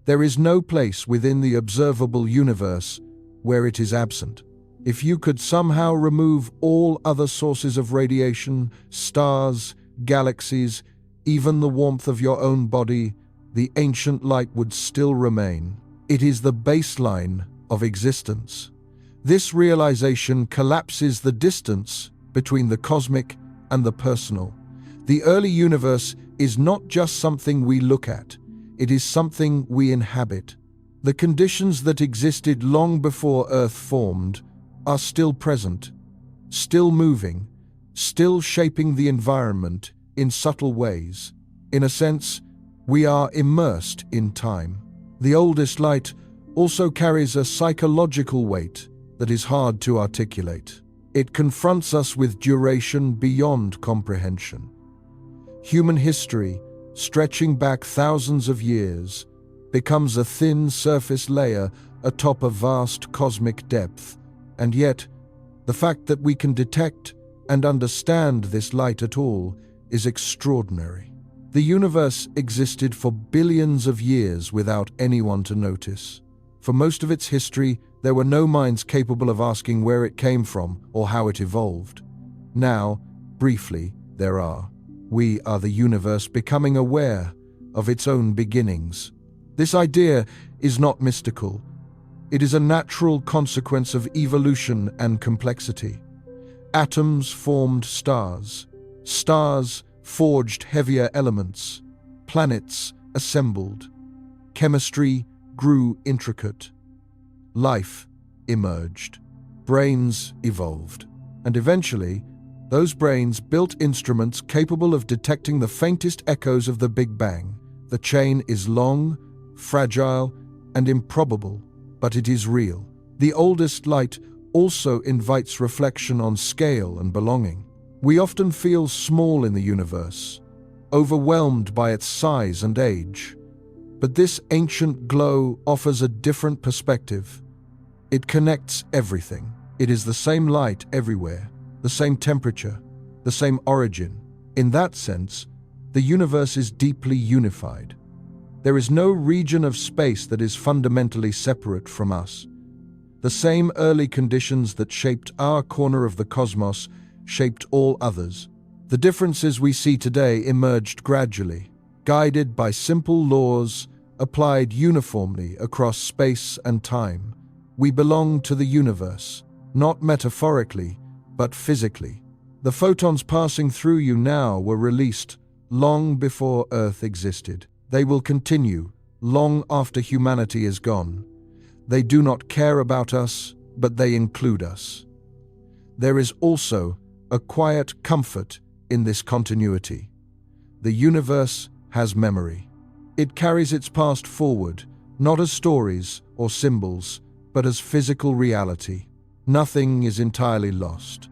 There is no place within the observable universe where it is absent. If you could somehow remove all other sources of radiation, stars, galaxies, even the warmth of your own body, the ancient light would still remain. It is the baseline of existence. This realization collapses the distance between the cosmic and the personal. The early universe is not just something we look at, it is something we inhabit. The conditions that existed long before Earth formed are still present, still moving, still shaping the environment in subtle ways. In a sense, we are immersed in time. The oldest light also carries a psychological weight that is hard to articulate. It confronts us with duration beyond comprehension. Human history, stretching back thousands of years, becomes a thin surface layer atop a vast cosmic depth. And yet, the fact that we can detect and understand this light at all is extraordinary. The universe existed for billions of years without anyone to notice. For most of its history, there were no minds capable of asking where it came from or how it evolved. Now, briefly, there are. We are the universe becoming aware of its own beginnings. This idea is not mystical. It is a natural consequence of evolution and complexity. Atoms formed stars. Stars forged heavier elements. Planets assembled. Chemistry grew intricate. Life emerged. Brains evolved. And eventually, those brains built instruments capable of detecting the faintest echoes of the Big Bang. The chain is long, fragile, and improbable, but it is real. The oldest light also invites reflection on scale and belonging. We often feel small in the universe, overwhelmed by its size and age. But this ancient glow offers a different perspective. It connects everything. It is the same light everywhere, the same temperature, the same origin. In that sense, the universe is deeply unified. There is no region of space that is fundamentally separate from us. The same early conditions that shaped our corner of the cosmos shaped all others. The differences we see today emerged gradually, guided by simple laws applied uniformly across space and time. We belong to the universe, not metaphorically, but physically. The photons passing through you now were released long before Earth existed. They will continue long after humanity is gone. They do not care about us, but they include us. There is also a quiet comfort in this continuity. The universe has memory. It carries its past forward, not as stories or symbols, but as physical reality. Nothing is entirely lost.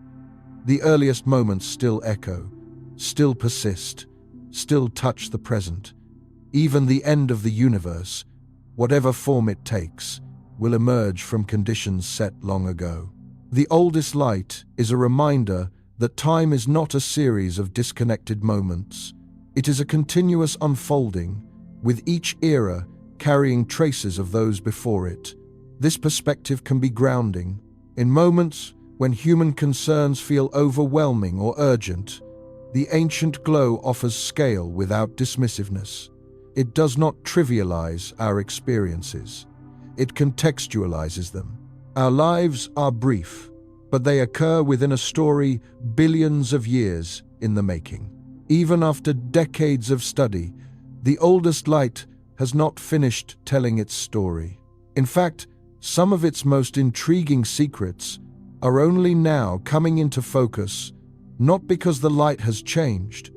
The earliest moments still echo, still persist, still touch the present. Even the end of the universe, whatever form it takes, will emerge from conditions set long ago. The oldest light is a reminder that time is not a series of disconnected moments. It is a continuous unfolding, with each era carrying traces of those before it. This perspective can be grounding. In moments when human concerns feel overwhelming or urgent, the ancient glow offers scale without dismissiveness. It does not trivialize our experiences. It contextualizes them. Our lives are brief, but they occur within a story billions of years in the making. Even after decades of study, the oldest light has not finished telling its story. In fact, some of its most intriguing secrets are only now coming into focus, not because the light has changed,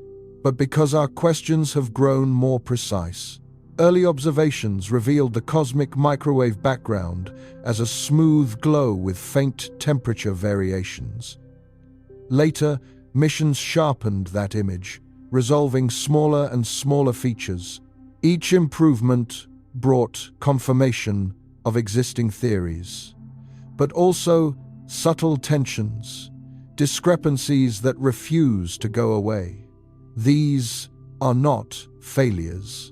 but because our questions have grown more precise. Early observations revealed the cosmic microwave background as a smooth glow with faint temperature variations. Later, missions sharpened that image, resolving smaller and smaller features. Each improvement brought confirmation of existing theories, but also subtle tensions, discrepancies that refuse to go away. These are not failures.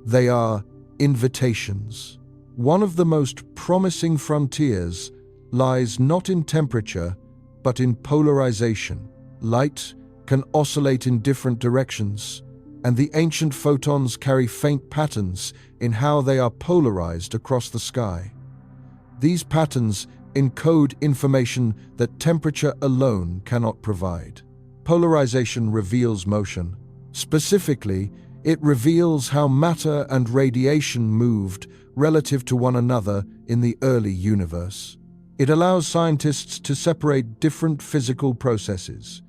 They are invitations. One of the most promising frontiers lies not in temperature, but in polarization. Light can oscillate in different directions, and the ancient photons carry faint patterns in how they are polarized across the sky. These patterns encode information that temperature alone cannot provide. Polarization reveals motion. Specifically, it reveals how matter and radiation moved relative to one another in the early universe. It allows scientists to separate different physical processes,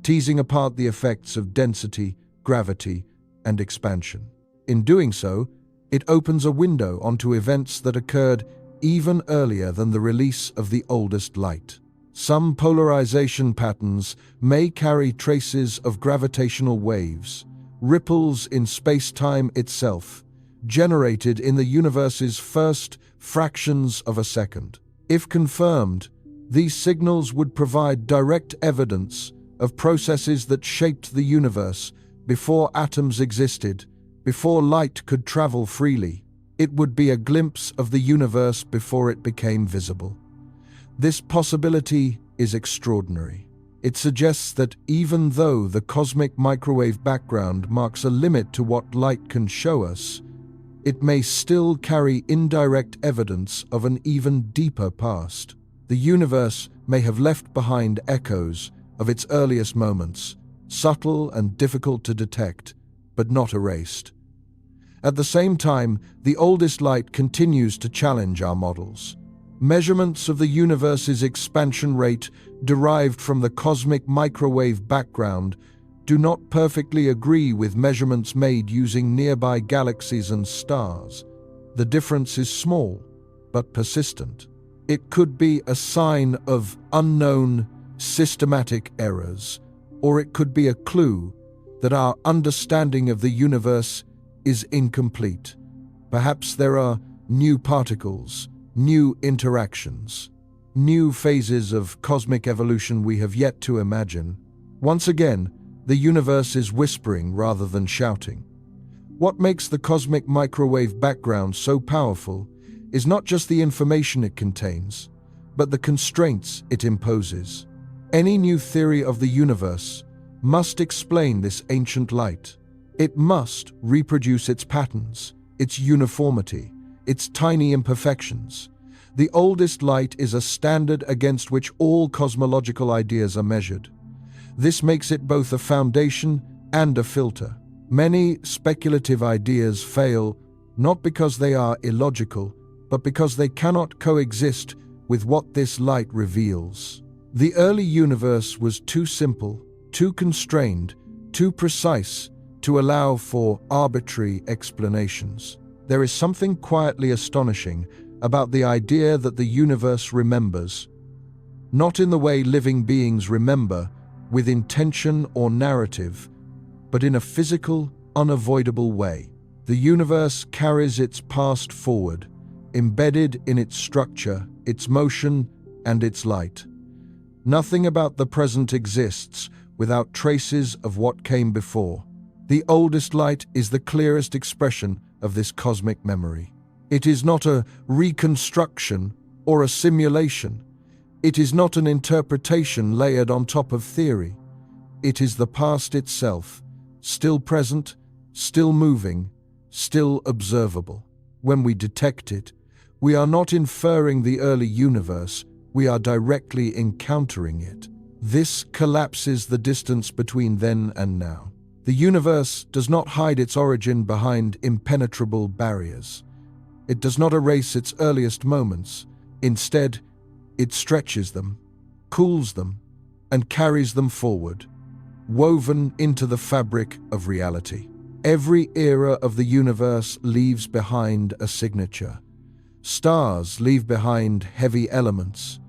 teasing apart the effects of density, gravity, and expansion. In doing so, it opens a window onto events that occurred even earlier than the release of the oldest light. Some polarization patterns may carry traces of gravitational waves, ripples in space-time itself, generated in the universe's first fractions of a second. If confirmed, these signals would provide direct evidence of processes that shaped the universe before atoms existed, before light could travel freely. It would be a glimpse of the universe before it became visible. This possibility is extraordinary. It suggests that even though the cosmic microwave background marks a limit to what light can show us, it may still carry indirect evidence of an even deeper past. The universe may have left behind echoes of its earliest moments, subtle and difficult to detect, but not erased. At the same time, the oldest light continues to challenge our models. Measurements of the universe's expansion rate derived from the cosmic microwave background do not perfectly agree with measurements made using nearby galaxies and stars. The difference is small, but persistent. It could be a sign of unknown systematic errors, or it could be a clue that our understanding of the universe is incomplete. Perhaps there are new particles, new interactions, new phases of cosmic evolution we have yet to imagine. Once again, the universe is whispering rather than shouting. What makes the cosmic microwave background so powerful is not just the information it contains, but the constraints it imposes. Any new theory of the universe must explain this ancient light. It must reproduce its patterns, its uniformity, its tiny imperfections. The oldest light is a standard against which all cosmological ideas are measured. This makes it both a foundation and a filter. Many speculative ideas fail not because they are illogical, but because they cannot coexist with what this light reveals. The early universe was too simple, too constrained, too precise to allow for arbitrary explanations. There is something quietly astonishing about the idea that the universe remembers, not in the way living beings remember, with intention or narrative, but in a physical, unavoidable way. The universe carries its past forward, embedded in its structure, its motion, and its light. Nothing about the present exists without traces of what came before. The oldest light is the clearest expression of this cosmic memory. It is not a reconstruction or a simulation. It is not an interpretation layered on top of theory. It is the past itself, still present, still moving, still observable. When we detect it, we are not inferring the early universe, we are directly encountering it. This collapses the distance between then and now. The universe does not hide its origin behind impenetrable barriers. It does not erase its earliest moments. Instead, it stretches them, cools them, and carries them forward, woven into the fabric of reality. Every era of the universe leaves behind a signature. Stars leave behind heavy elements.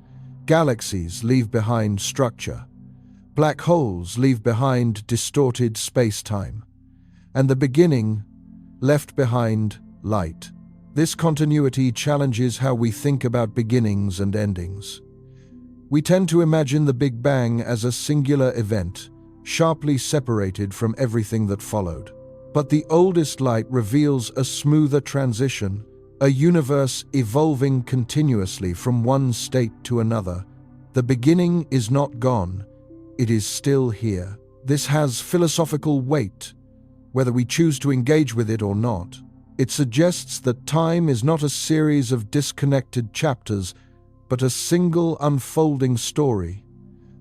Galaxies leave behind structure. Black holes leave behind distorted space-time. And the beginning left behind light. This continuity challenges how we think about beginnings and endings. We tend to imagine the Big Bang as a singular event, sharply separated from everything that followed. But the oldest light reveals a smoother transition, a universe evolving continuously from one state to another. The beginning is not gone, it is still here. This has philosophical weight, whether we choose to engage with it or not. It suggests that time is not a series of disconnected chapters, but a single unfolding story.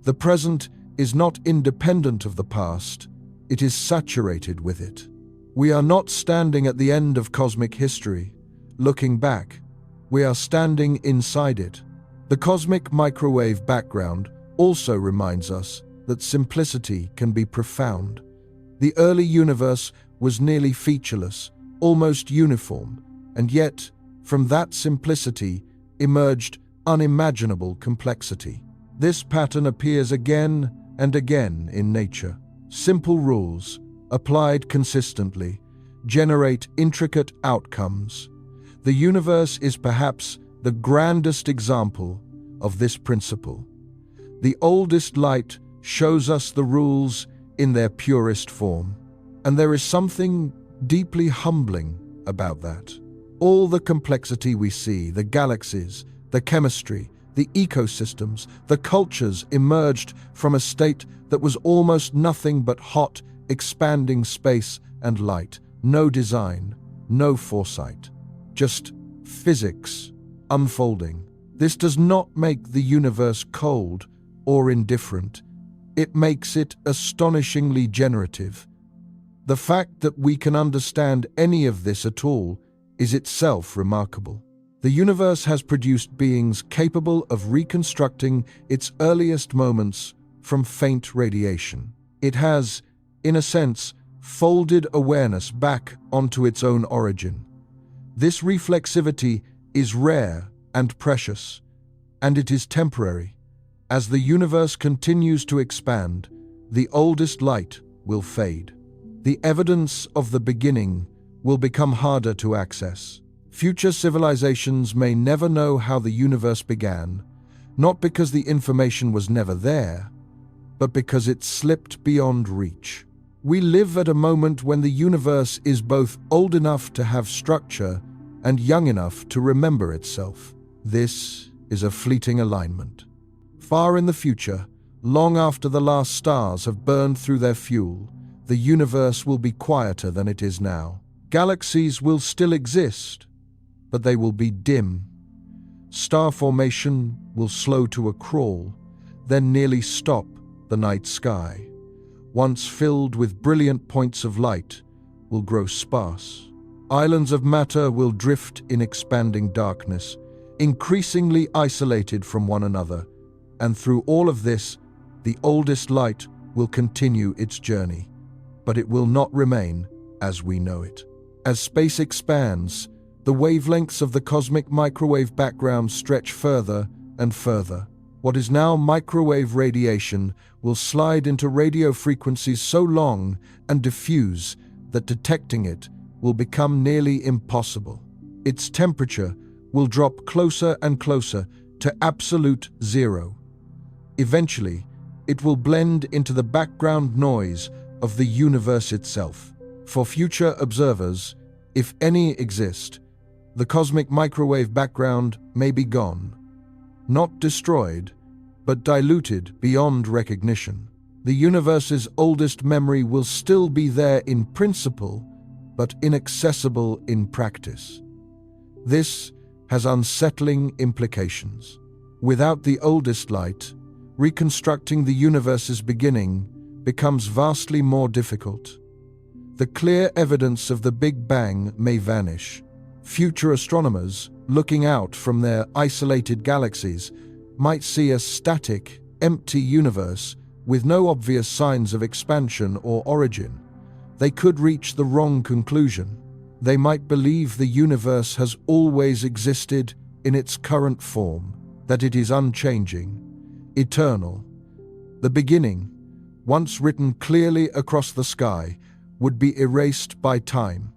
The present is not independent of the past, it is saturated with it. We are not standing at the end of cosmic history, looking back. We are standing inside it. The cosmic microwave background also reminds us that simplicity can be profound. The early universe was nearly featureless, almost uniform, and yet, from that simplicity emerged unimaginable complexity. This pattern appears again and again in nature. Simple rules, applied consistently, generate intricate outcomes. The universe is perhaps the grandest example of this principle. The oldest light shows us the rules in their purest form, and there is something deeply humbling about that. All the complexity we see, the galaxies, the chemistry, the ecosystems, the cultures emerged from a state that was almost nothing but hot, expanding space and light. No design, no foresight, just physics unfolding. This does not make the universe cold or indifferent. It makes it astonishingly generative. The fact that we can understand any of this at all is itself remarkable. The universe has produced beings capable of reconstructing its earliest moments from faint radiation. It has, in a sense, folded awareness back onto its own origin. This reflexivity is rare and precious, and it is temporary. As the universe continues to expand, the oldest light will fade. The evidence of the beginning will become harder to access. Future civilizations may never know how the universe began, not because the information was never there, but because it slipped beyond reach. We live at a moment when the universe is both old enough to have structure and young enough to remember itself. This is a fleeting alignment. Far in the future, long after the last stars have burned through their fuel, the universe will be quieter than it is now. Galaxies will still exist, but they will be dim. Star formation will slow to a crawl, then nearly stop the night sky. Once filled with brilliant points of light, will grow sparse. Islands of matter will drift in expanding darkness, increasingly isolated from one another, and through all of this, the oldest light will continue its journey, but it will not remain as we know it. As space expands, the wavelengths of the cosmic microwave background stretch further and further. What is now microwave radiation will slide into radio frequencies so long and diffuse that detecting it will become nearly impossible. Its temperature will drop closer and closer to absolute zero. Eventually, it will blend into the background noise of the universe itself. For future observers, if any exist, the cosmic microwave background may be gone. Not destroyed, but diluted beyond recognition. The universe's oldest memory will still be there in principle, but inaccessible in practice. This has unsettling implications. Without the oldest light, reconstructing the universe's beginning becomes vastly more difficult. The clear evidence of the Big Bang may vanish. Future astronomers, looking out from their isolated galaxies, might see a static, empty universe with no obvious signs of expansion or origin. They could reach the wrong conclusion. They might believe the universe has always existed in its current form, that it is unchanging, eternal. The beginning, once written clearly across the sky, would be erased by time.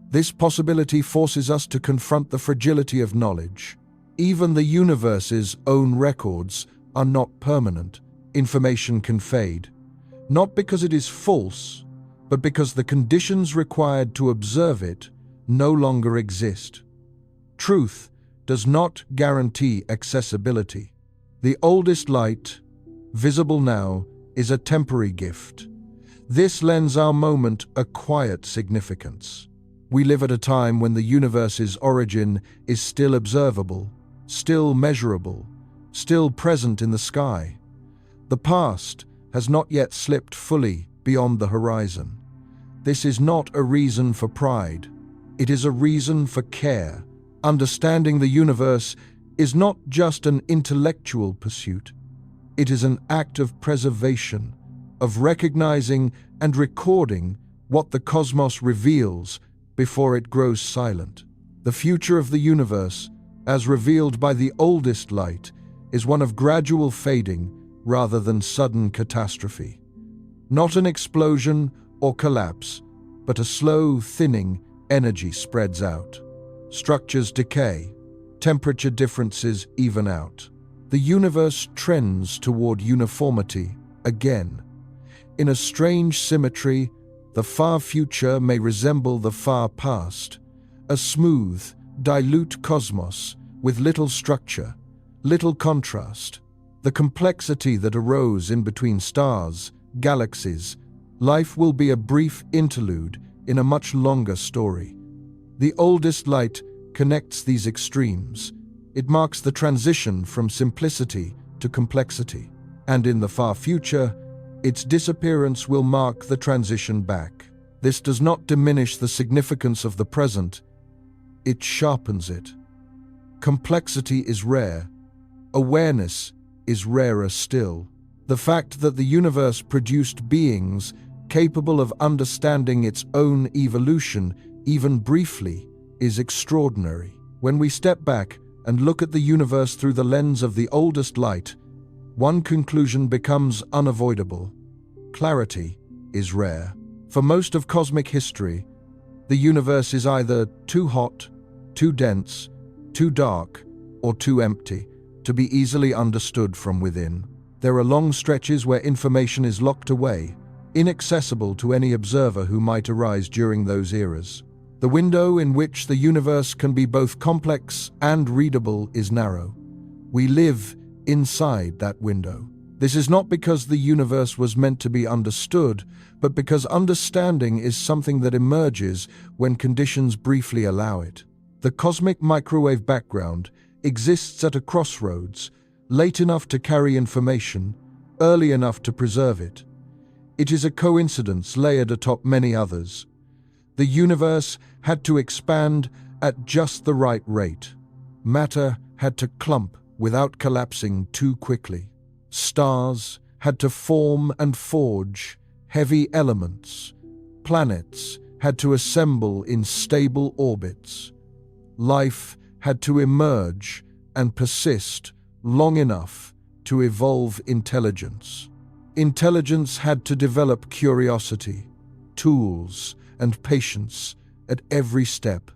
This possibility forces us to confront the fragility of knowledge. Even the universe's own records are not permanent. Information can fade, not because it is false, but because the conditions required to observe it no longer exist. Truth does not guarantee accessibility. The oldest light, visible now, is a temporary gift. This lends our moment a quiet significance. We live at a time when the universe's origin is still observable, still measurable, still present in the sky. The past has not yet slipped fully beyond the horizon. This is not a reason for pride. It is a reason for care. Understanding the universe is not just an intellectual pursuit. It is an act of preservation, of recognizing and recording what the cosmos reveals before it grows silent. The future of the universe, as revealed by the oldest light, is one of gradual fading rather than sudden catastrophe. Not an explosion or collapse, but a slow thinning. Energy spreads out. Structures decay. Temperature differences even out. The universe trends toward uniformity again. In a strange symmetry, the far future may resemble the far past, a smooth, dilute cosmos with little structure, little contrast. The complexity that arose in between stars, galaxies, life will be a brief interlude in a much longer story. The oldest light connects these extremes. It marks the transition from simplicity to complexity. And in the far future, its disappearance will mark the transition back. This does not diminish the significance of the present. It sharpens it. Complexity is rare. Awareness is rarer still. The fact that the universe produced beings capable of understanding its own evolution, even briefly, is extraordinary. When we step back and look at the universe through the lens of the oldest light, one conclusion becomes unavoidable. Clarity is rare. For most of cosmic history, the universe is either too hot, too dense, too dark, or too empty to be easily understood from within. There are long stretches where information is locked away, inaccessible to any observer who might arise during those eras. The window in which the universe can be both complex and readable is narrow. We live inside that window. This is not because the universe was meant to be understood, but because understanding is something that emerges when conditions briefly allow it. The cosmic microwave background exists at a crossroads, late enough to carry information, early enough to preserve it. It is a coincidence layered atop many others. The universe had to expand at just the right rate. Matter had to clump without collapsing too quickly. Stars had to form and forge heavy elements. Planets had to assemble in stable orbits. Life had to emerge and persist long enough to evolve intelligence. Intelligence had to develop curiosity, tools, and patience at every step.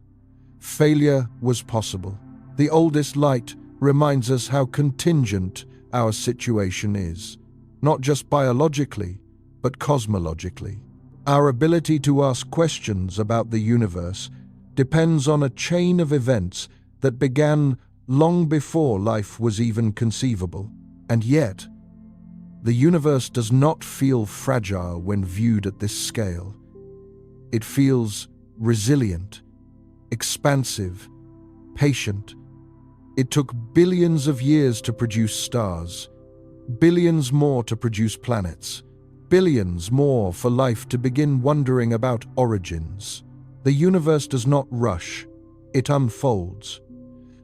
Failure was possible. The oldest light reminds us how contingent our situation is, not just biologically, but cosmologically. Our ability to ask questions about the universe depends on a chain of events that began long before life was even conceivable. And yet, the universe does not feel fragile when viewed at this scale. It feels resilient, expansive, patient. It took billions of years to produce stars, billions more to produce planets, billions more for life to begin wondering about origins. The universe does not rush, it unfolds.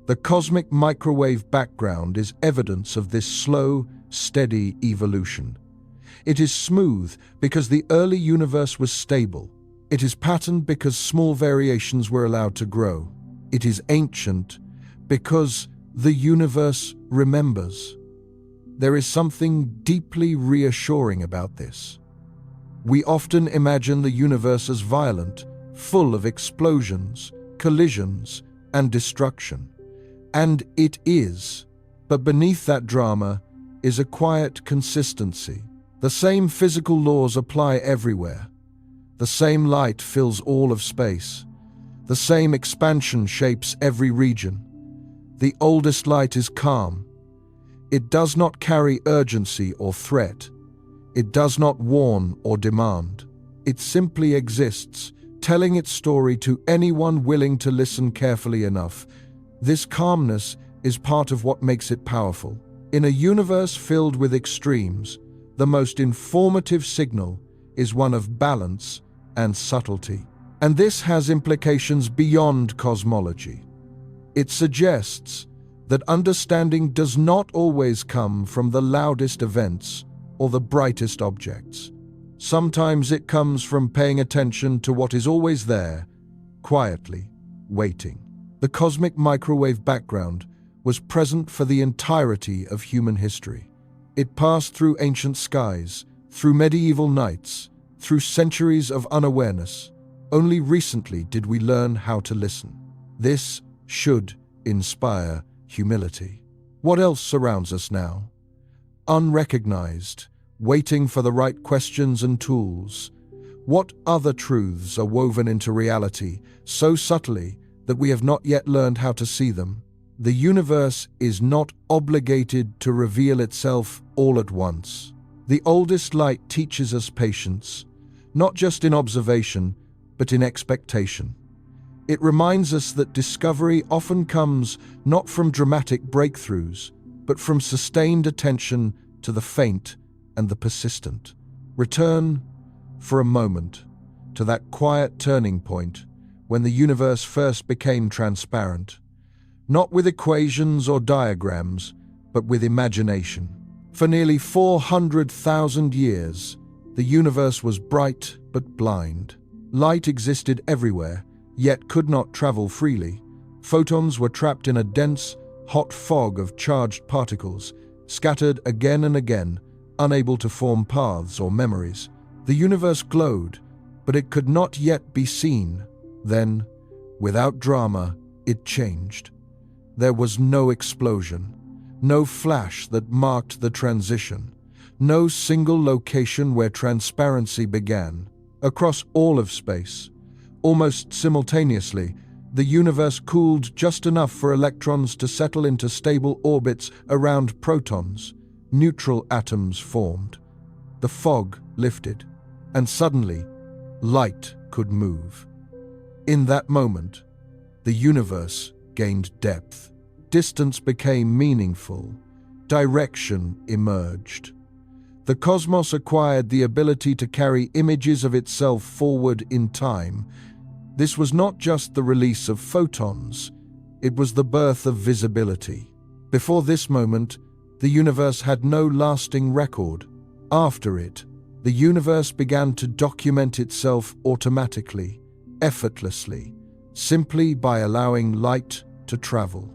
The cosmic microwave background is evidence of this slow, steady evolution. It is smooth because the early universe was stable. It is patterned because small variations were allowed to grow. It is ancient because the universe remembers. There is something deeply reassuring about this. We often imagine the universe as violent, full of explosions, collisions, and destruction. And it is. But beneath that drama is a quiet consistency. The same physical laws apply everywhere. The same light fills all of space. The same expansion shapes every region. The oldest light is calm. It does not carry urgency or threat. It does not warn or demand. It simply exists, telling its story to anyone willing to listen carefully enough. This calmness is part of what makes it powerful. In a universe filled with extremes, the most informative signal is one of balance and subtlety. And this has implications beyond cosmology. It suggests that understanding does not always come from the loudest events or the brightest objects. Sometimes it comes from paying attention to what is always there, quietly, waiting. The cosmic microwave background was present for the entirety of human history. It passed through ancient skies, through medieval nights, through centuries of unawareness. Only recently did we learn how to listen. This should inspire humility. What else surrounds us now? Unrecognized, waiting for the right questions and tools. What other truths are woven into reality so subtly that we have not yet learned how to see them? The universe is not obligated to reveal itself all at once. The oldest light teaches us patience, not just in observation, but in expectation. It reminds us that discovery often comes not from dramatic breakthroughs, but from sustained attention to the faint and the persistent. Return, for a moment, to that quiet turning point when the universe first became transparent, not with equations or diagrams, but with imagination. For nearly 400,000 years, the universe was bright but blind. Light existed everywhere, yet could not travel freely. Photons were trapped in a dense, hot fog of charged particles, scattered again and again, unable to form paths or memories. The universe glowed, but it could not yet be seen. Then, without drama, it changed. There was no explosion, no flash that marked the transition, no single location where transparency began. Across all of space, almost simultaneously, the universe cooled just enough for electrons to settle into stable orbits around protons. neutral atoms formed. The fog lifted, and suddenly, light could move. In that moment, the universe gained depth. Distance became meaningful. Direction emerged. The cosmos acquired the ability to carry images of itself forward in time. This was not just the release of photons, it was the birth of visibility. Before this moment, the universe had no lasting record. After it, the universe began to document itself automatically, effortlessly, simply by allowing light to travel.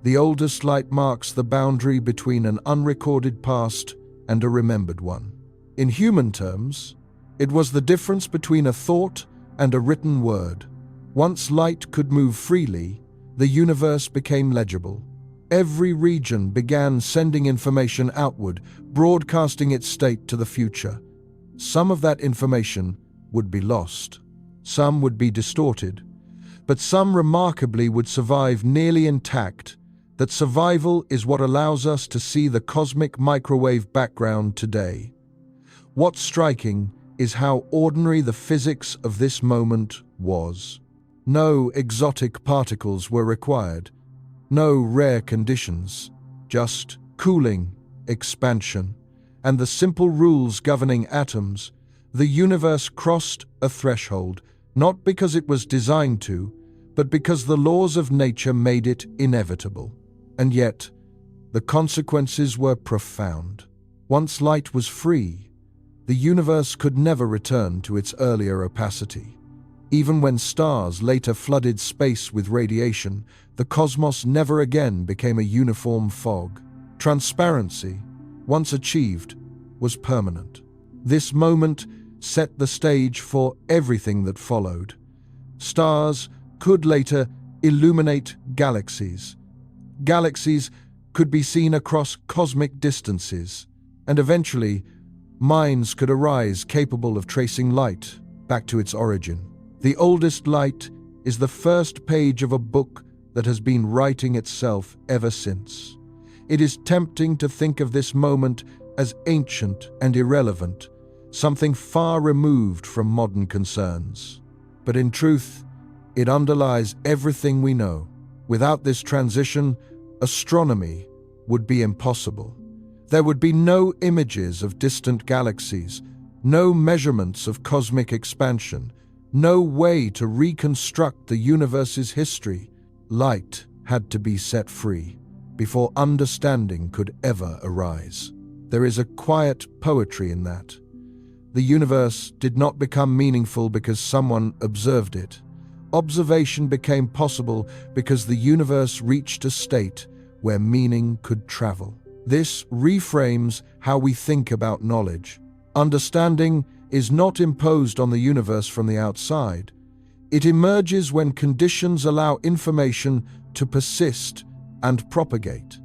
The oldest light marks the boundary between an unrecorded past and a remembered one. In human terms, it was the difference between a thought and a written word. Once light could move freely, the universe became legible. Every region began sending information outward, broadcasting its state to the future. Some of that information would be lost. Some would be distorted. But some remarkably would survive nearly intact. That survival is what allows us to see the cosmic microwave background today. What's striking is how ordinary the physics of this moment was. No exotic particles were required, no rare conditions, just cooling, expansion, and the simple rules governing atoms. The universe crossed a threshold, not because it was designed to, but because the laws of nature made it inevitable. And yet, the consequences were profound. Once light was free, the universe could never return to its earlier opacity. Even when stars later flooded space with radiation, the cosmos never again became a uniform fog. Transparency, once achieved, was permanent. This moment set the stage for everything that followed. Stars could later illuminate galaxies. Galaxies could be seen across cosmic distances, and eventually, minds could arise capable of tracing light back to its origin. The oldest light is the first page of a book that has been writing itself ever since. It is tempting to think of this moment as ancient and irrelevant, something far removed from modern concerns. But in truth, it underlies everything we know. Without this transition, astronomy would be impossible. There would be no images of distant galaxies, no measurements of cosmic expansion, no way to reconstruct the universe's history. Light had to be set free before understanding could ever arise. There is a quiet poetry in that. The universe did not become meaningful because someone observed it. Observation became possible because the universe reached a state where meaning could travel. This reframes how we think about knowledge. Understanding is not imposed on the universe from the outside. It emerges when conditions allow information to persist and propagate.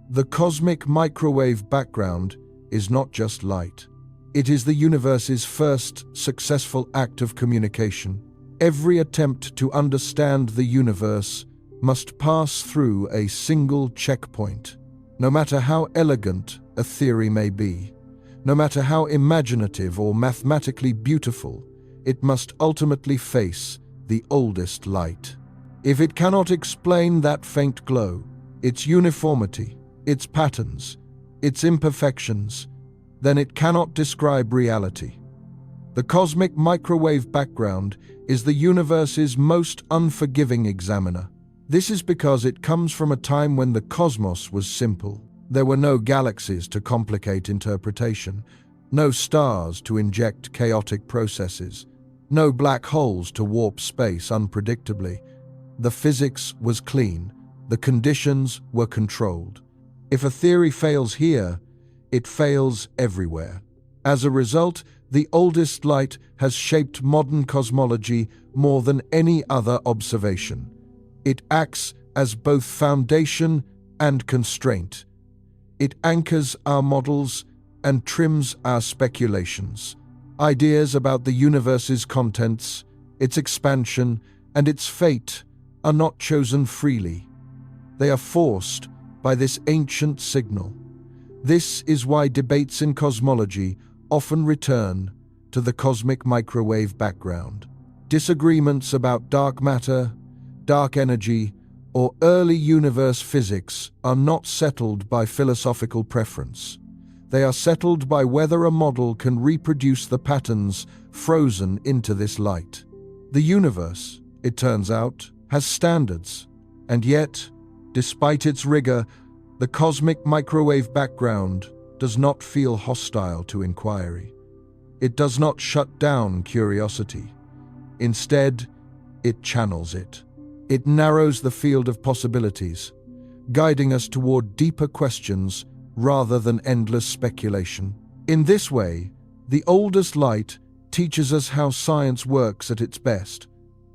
The cosmic microwave background is not just light. It is the universe's first successful act of communication. Every attempt to understand the universe must pass through a single checkpoint. No matter how elegant a theory may be, no matter how imaginative or mathematically beautiful, it must ultimately face the oldest light. If it cannot explain that faint glow, its uniformity, its patterns, its imperfections, then it cannot describe reality. The cosmic microwave background is the universe's most unforgiving examiner. This is because it comes from a time when the cosmos was simple. There were no galaxies to complicate interpretation, no stars to inject chaotic processes, no black holes to warp space unpredictably. The physics was clean, the conditions were controlled. If a theory fails here, it fails everywhere. As a result, the oldest light has shaped modern cosmology more than any other observation. It acts as both foundation and constraint. It anchors our models and trims our speculations. Ideas about the universe's contents, its expansion, and its fate are not chosen freely. They are forced by this ancient signal. This is why debates in cosmology often return to the cosmic microwave background. Disagreements about dark matter, dark energy, or early universe physics are not settled by philosophical preference. They are settled by whether a model can reproduce the patterns frozen into this light. The universe, it turns out, has standards, and yet, despite its rigor, the cosmic microwave background does not feel hostile to inquiry. It does not shut down curiosity. Instead, it channels it. It narrows the field of possibilities, guiding us toward deeper questions rather than endless speculation. In this way, the oldest light teaches us how science works at its best,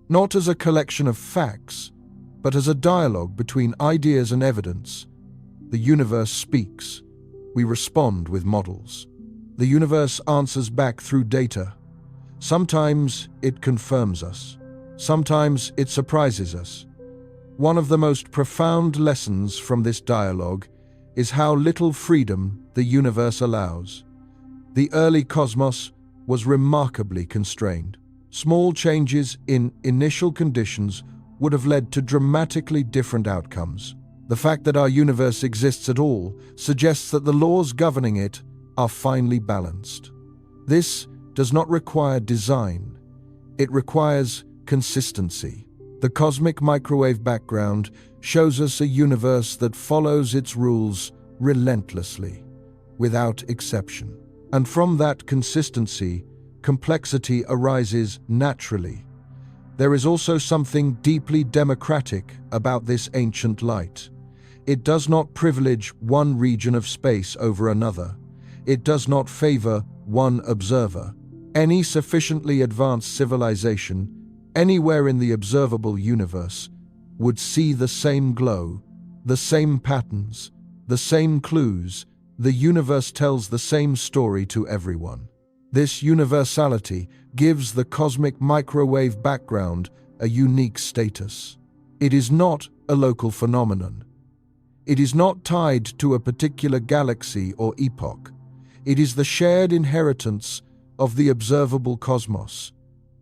not as a collection of facts, but as a dialogue between ideas and evidence. The universe speaks. We respond with models. The universe answers back through data. Sometimes it confirms us. Sometimes it surprises us. One of the most profound lessons from this dialogue is how little freedom the universe allows. The early cosmos was remarkably constrained. Small changes in initial conditions would have led to dramatically different outcomes. The fact that our universe exists at all suggests that the laws governing it are finely balanced. This does not require design. It requires consistency. The cosmic microwave background shows us a universe that follows its rules relentlessly, without exception. And from that consistency, complexity arises naturally. There is also something deeply democratic about this ancient light. It does not privilege one region of space over another. It does not favor one observer. Any sufficiently advanced civilization, anywhere in the observable universe, would see the same glow, the same patterns, the same clues. The universe tells the same story to everyone. This universality gives the cosmic microwave background a unique status. It is not a local phenomenon. It is not tied to a particular galaxy or epoch. It is the shared inheritance of the observable cosmos.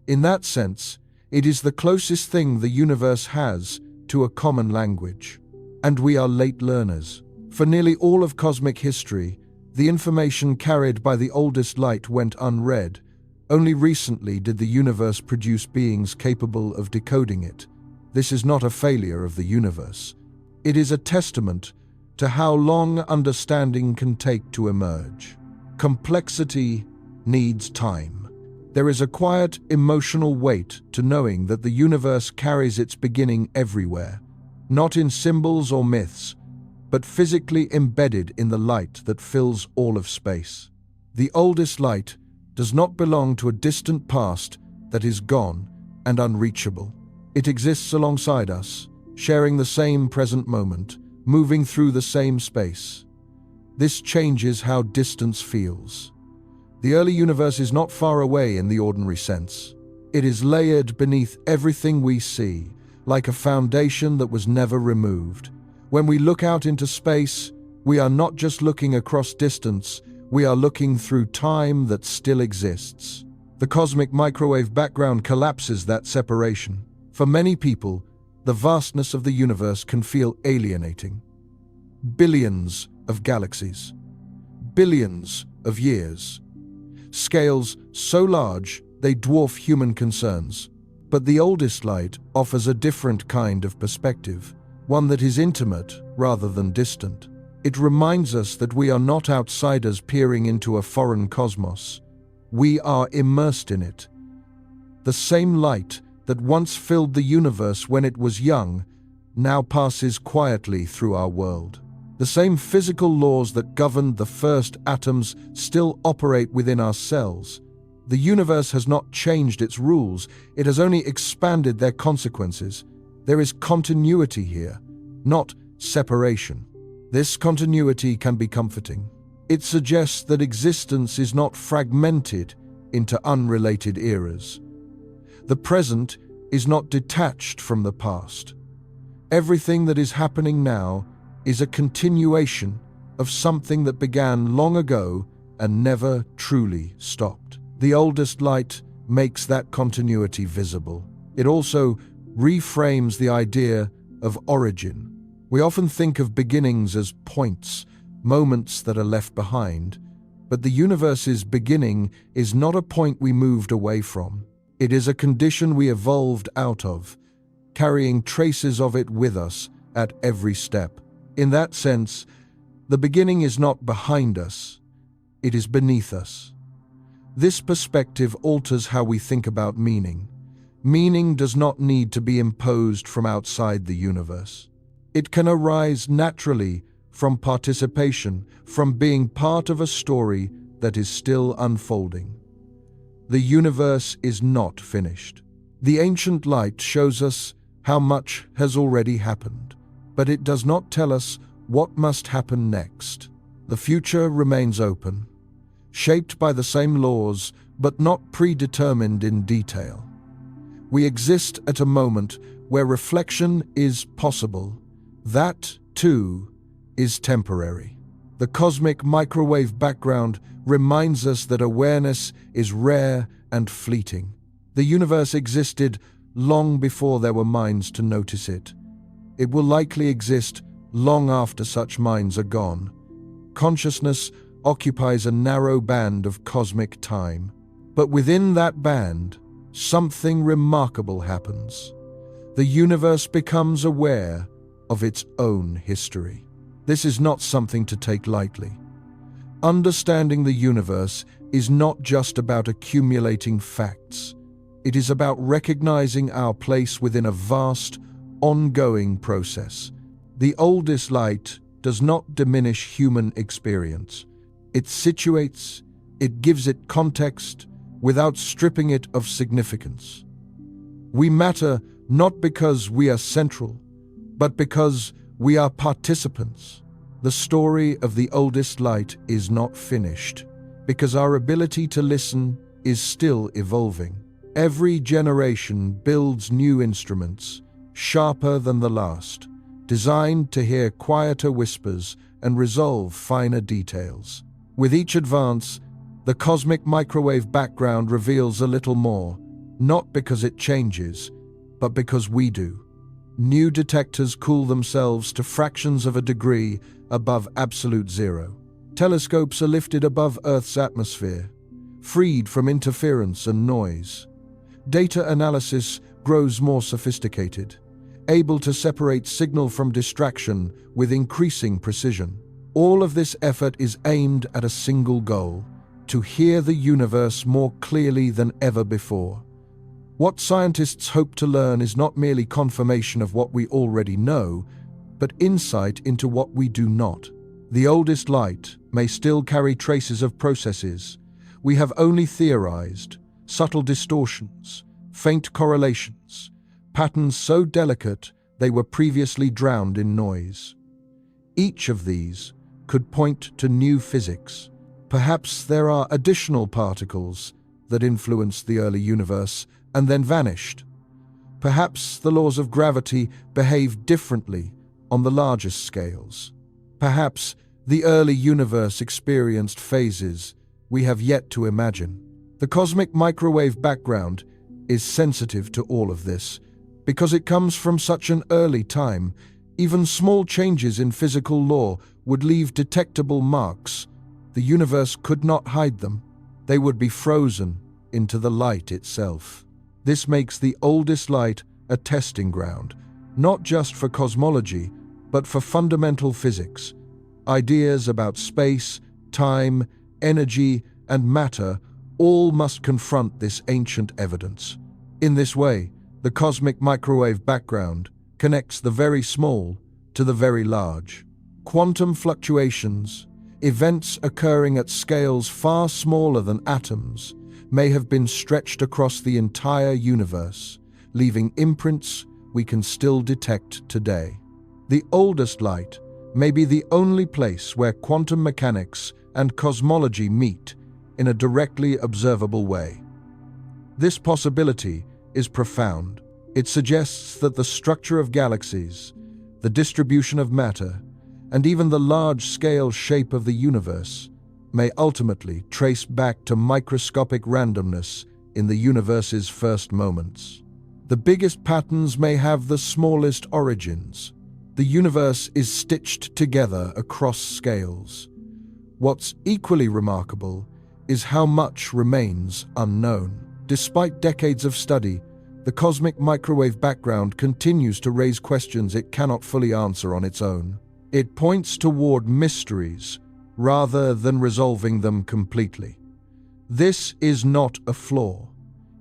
In that sense, it is the closest thing the universe has to a common language. And we are late learners. For nearly all of cosmic history, the information carried by the oldest light went unread. Only recently did the universe produce beings capable of decoding it. This is not a failure of the universe. It is a testament to how long understanding can take to emerge. Complexity needs time. There is a quiet, emotional weight to knowing that the universe carries its beginning everywhere, not in symbols or myths, but physically embedded in the light that fills all of space. The oldest light does not belong to a distant past that is gone and unreachable. It exists alongside us, sharing the same present moment, moving through the same space. This changes how distance feels. The early universe is not far away in the ordinary sense. It is layered beneath everything we see, like a foundation that was never removed. When we look out into space, we are not just looking across distance, we are looking through time that still exists. The cosmic microwave background collapses that separation. For many people, the vastness of the universe can feel alienating. Billions of galaxies, billions of years. Scales so large they dwarf human concerns. But the oldest light offers a different kind of perspective, one that is intimate rather than distant. It reminds us that we are not outsiders peering into a foreign cosmos. We are immersed in it. The same light that once filled the universe when it was young now passes quietly through our world. The same physical laws that governed the first atoms still operate within our cells. The universe has not changed its rules, it has only expanded their consequences. There is continuity here, not separation. This continuity can be comforting. It suggests that existence is not fragmented into unrelated eras. The present is not detached from the past. Everything that is happening now is a continuation of something that began long ago and never truly stopped. The oldest light makes that continuity visible. It also reframes the idea of origin. We often think of beginnings as points, moments that are left behind, but the universe's beginning is not a point we moved away from. It is a condition we evolved out of, carrying traces of it with us at every step. In that sense, the beginning is not behind us, it is beneath us. This perspective alters how we think about meaning. Meaning does not need to be imposed from outside the universe. It can arise naturally from participation, from being part of a story that is still unfolding. The universe is not finished. The ancient light shows us how much has already happened, but it does not tell us what must happen next. The future remains open, shaped by the same laws, but not predetermined in detail. We exist at a moment where reflection is possible. That, too, is temporary. The cosmic microwave background reminds us that awareness is rare and fleeting. The universe existed long before there were minds to notice it. It will likely exist long after such minds are gone. Consciousness occupies a narrow band of cosmic time. But within that band, something remarkable happens. The universe becomes aware of its own history. This is not something to take lightly. Understanding the universe is not just about accumulating facts. It is about recognizing our place within a vast, ongoing process. The oldest light does not diminish human experience. It situates, it gives it context, without stripping it of significance. We matter not because we are central, but because we are participants. The story of the oldest light is not finished, because our ability to listen is still evolving. Every generation builds new instruments, sharper than the last, designed to hear quieter whispers and resolve finer details. With each advance, the cosmic microwave background reveals a little more, not because it changes, but because we do. New detectors cool themselves to fractions of a degree above absolute zero. Telescopes are lifted above Earth's atmosphere, freed from interference and noise. Data analysis grows more sophisticated, able to separate signal from distraction with increasing precision. All of this effort is aimed at a single goal: to hear the universe more clearly than ever before. What scientists hope to learn is not merely confirmation of what we already know, but insight into what we do not. The oldest light may still carry traces of processes we have only theorized, subtle distortions, faint correlations, patterns so delicate they were previously drowned in noise. Each of these could point to new physics. Perhaps there are additional particles that influenced the early universe and then vanished. Perhaps the laws of gravity behaved differently on the largest scales. Perhaps the early universe experienced phases we have yet to imagine. The cosmic microwave background is sensitive to all of this. Because it comes from such an early time, even small changes in physical law would leave detectable marks. The universe could not hide them. They would be frozen into the light itself. This makes the oldest light a testing ground, not just for cosmology, but for fundamental physics. Ideas about space, time, energy, and matter all must confront this ancient evidence. In this way, the cosmic microwave background connects the very small to the very large. Quantum fluctuations, events occurring at scales far smaller than atoms, may have been stretched across the entire universe, leaving imprints we can still detect today. The oldest light may be the only place where quantum mechanics and cosmology meet in a directly observable way. This possibility is profound. It suggests that the structure of galaxies, the distribution of matter, and even the large-scale shape of the universe may ultimately trace back to microscopic randomness in the universe's first moments. The biggest patterns may have the smallest origins. The universe is stitched together across scales. What's equally remarkable is how much remains unknown. Despite decades of study, the cosmic microwave background continues to raise questions it cannot fully answer on its own. It points toward mysteries rather than resolving them completely. This is not a flaw.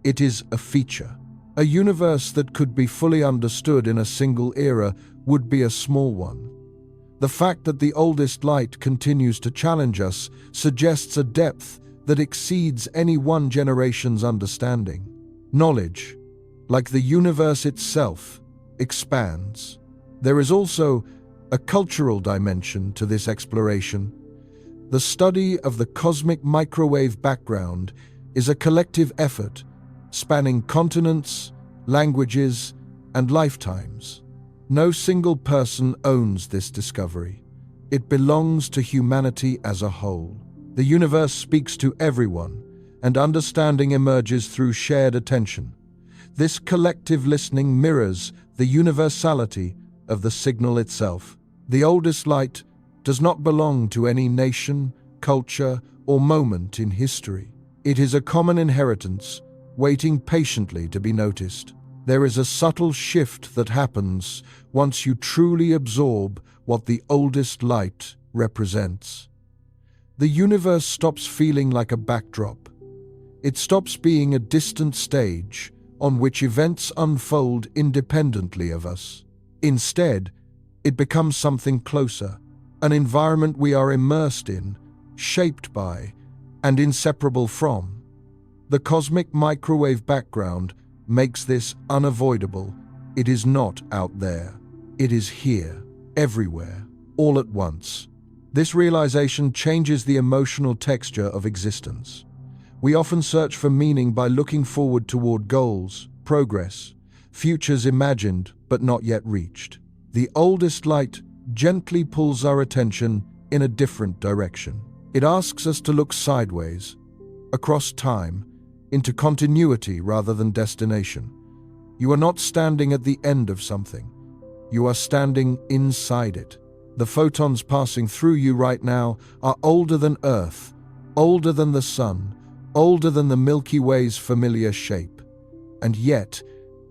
It is a feature. A universe that could be fully understood in a single era would be a small one. The fact that the oldest light continues to challenge us suggests a depth that exceeds any one generation's understanding. Knowledge, like the universe itself, expands. There is also a cultural dimension to this exploration. The study of the cosmic microwave background is a collective effort spanning continents, languages, and lifetimes. No single person owns this discovery. It belongs to humanity as a whole. The universe speaks to everyone, and understanding emerges through shared attention. This collective listening mirrors the universality of the signal itself. The oldest light does not belong to any nation, culture, or moment in history. It is a common inheritance, waiting patiently to be noticed. There is a subtle shift that happens once you truly absorb what the oldest light represents. The universe stops feeling like a backdrop. It stops being a distant stage on which events unfold independently of us. Instead, it becomes something closer, an environment we are immersed in, shaped by, and inseparable from. The cosmic microwave background makes this unavoidable. It is not out there. It is here, everywhere, all at once. This realization changes the emotional texture of existence. We often search for meaning by looking forward toward goals, progress, futures imagined but not yet reached. The oldest light gently pulls our attention in a different direction. It asks us to look sideways, across time, into continuity rather than destination. You are not standing at the end of something. You are standing inside it. The photons passing through you right now are older than Earth, older than the Sun, older than the Milky Way's familiar shape. And yet,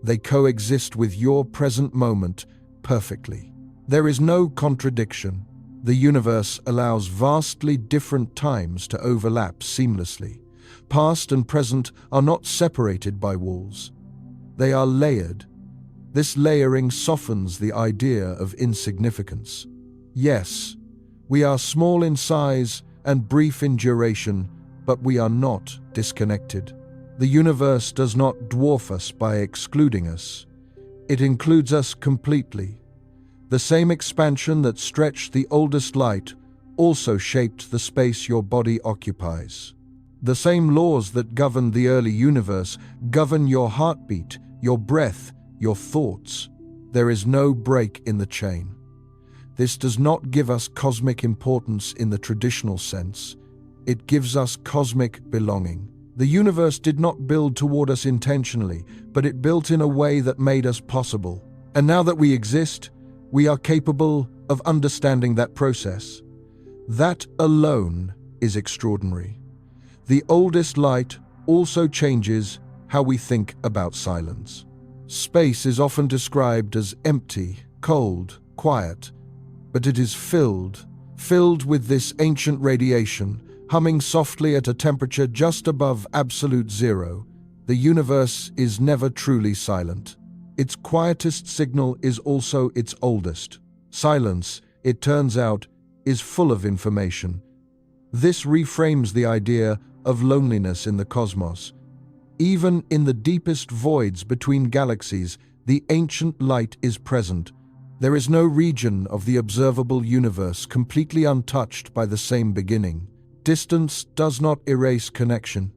they coexist with your present moment perfectly. There is no contradiction. The universe allows vastly different times to overlap seamlessly. Past and present are not separated by walls. They are layered. This layering softens the idea of insignificance. Yes, we are small in size and brief in duration, but we are not disconnected. The universe does not dwarf us by excluding us. It includes us completely. The same expansion that stretched the oldest light also shaped the space your body occupies. The same laws that governed the early universe govern your heartbeat, your breath, your thoughts. There is no break in the chain. This does not give us cosmic importance in the traditional sense. It gives us cosmic belonging. The universe did not build toward us intentionally, but it built in a way that made us possible. And now that we exist, we are capable of understanding that process. That alone is extraordinary. The oldest light also changes how we think about silence. Space is often described as empty, cold, quiet, but it is filled with this ancient radiation, humming softly at a temperature just above absolute zero. The universe is never truly silent. Its quietest signal is also its oldest. Silence, it turns out, is full of information. This reframes the idea of loneliness in the cosmos. Even in the deepest voids between galaxies, the ancient light is present. There is no region of the observable universe completely untouched by the same beginning. Distance does not erase connection.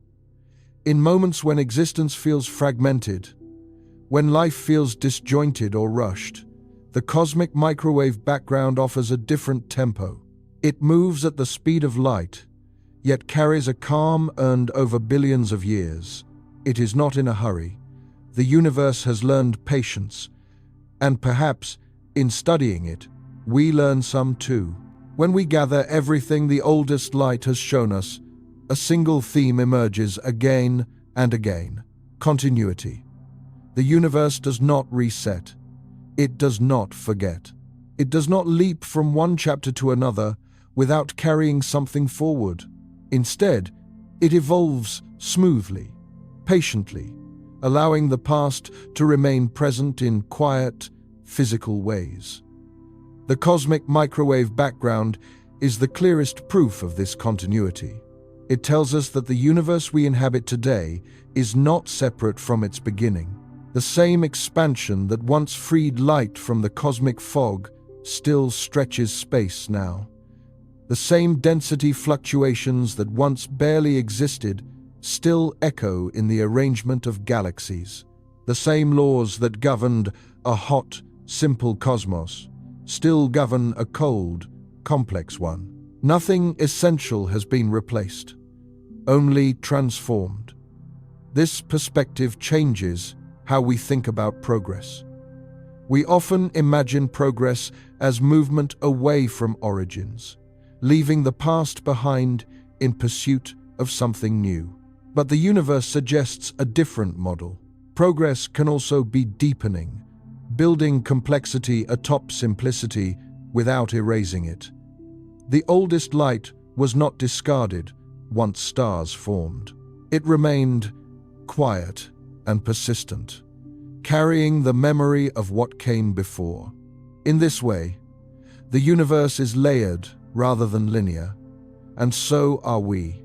In moments when existence feels fragmented, when life feels disjointed or rushed, the cosmic microwave background offers a different tempo. It moves at the speed of light, yet carries a calm earned over billions of years. It is not in a hurry. The universe has learned patience, and perhaps, in studying it, we learn some too. When we gather everything the oldest light has shown us, a single theme emerges again and again: continuity. The universe does not reset. It does not forget. It does not leap from one chapter to another without carrying something forward. Instead, it evolves smoothly, patiently, allowing the past to remain present in quiet, physical ways. The cosmic microwave background is the clearest proof of this continuity. It tells us that the universe we inhabit today is not separate from its beginning. The same expansion that once freed light from the cosmic fog still stretches space now. The same density fluctuations that once barely existed still echo in the arrangement of galaxies. The same laws that governed a hot, simple cosmos still govern a cold, complex one. Nothing essential has been replaced, only transformed. This perspective changes how we think about progress. We often imagine progress as movement away from origins, leaving the past behind in pursuit of something new. But the universe suggests a different model. Progress can also be deepening, building complexity atop simplicity without erasing it. The oldest light was not discarded once stars formed. It remained quiet and persistent, carrying the memory of what came before. In this way, the universe is layered rather than linear, and so are we.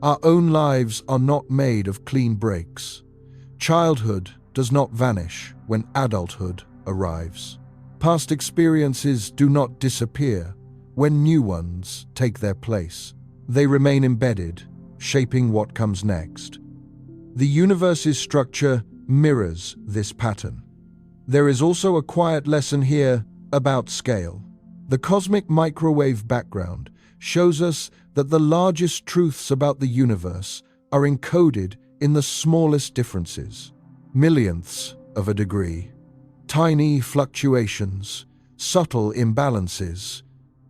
Our own lives are not made of clean breaks. Childhood does not vanish when adulthood arrives. Past experiences do not disappear when new ones take their place. They remain embedded, shaping what comes next. The universe's structure mirrors this pattern. There is also a quiet lesson here about scale. The cosmic microwave background shows us that the largest truths about the universe are encoded in the smallest differences, millionths of a degree. Tiny fluctuations, subtle imbalances.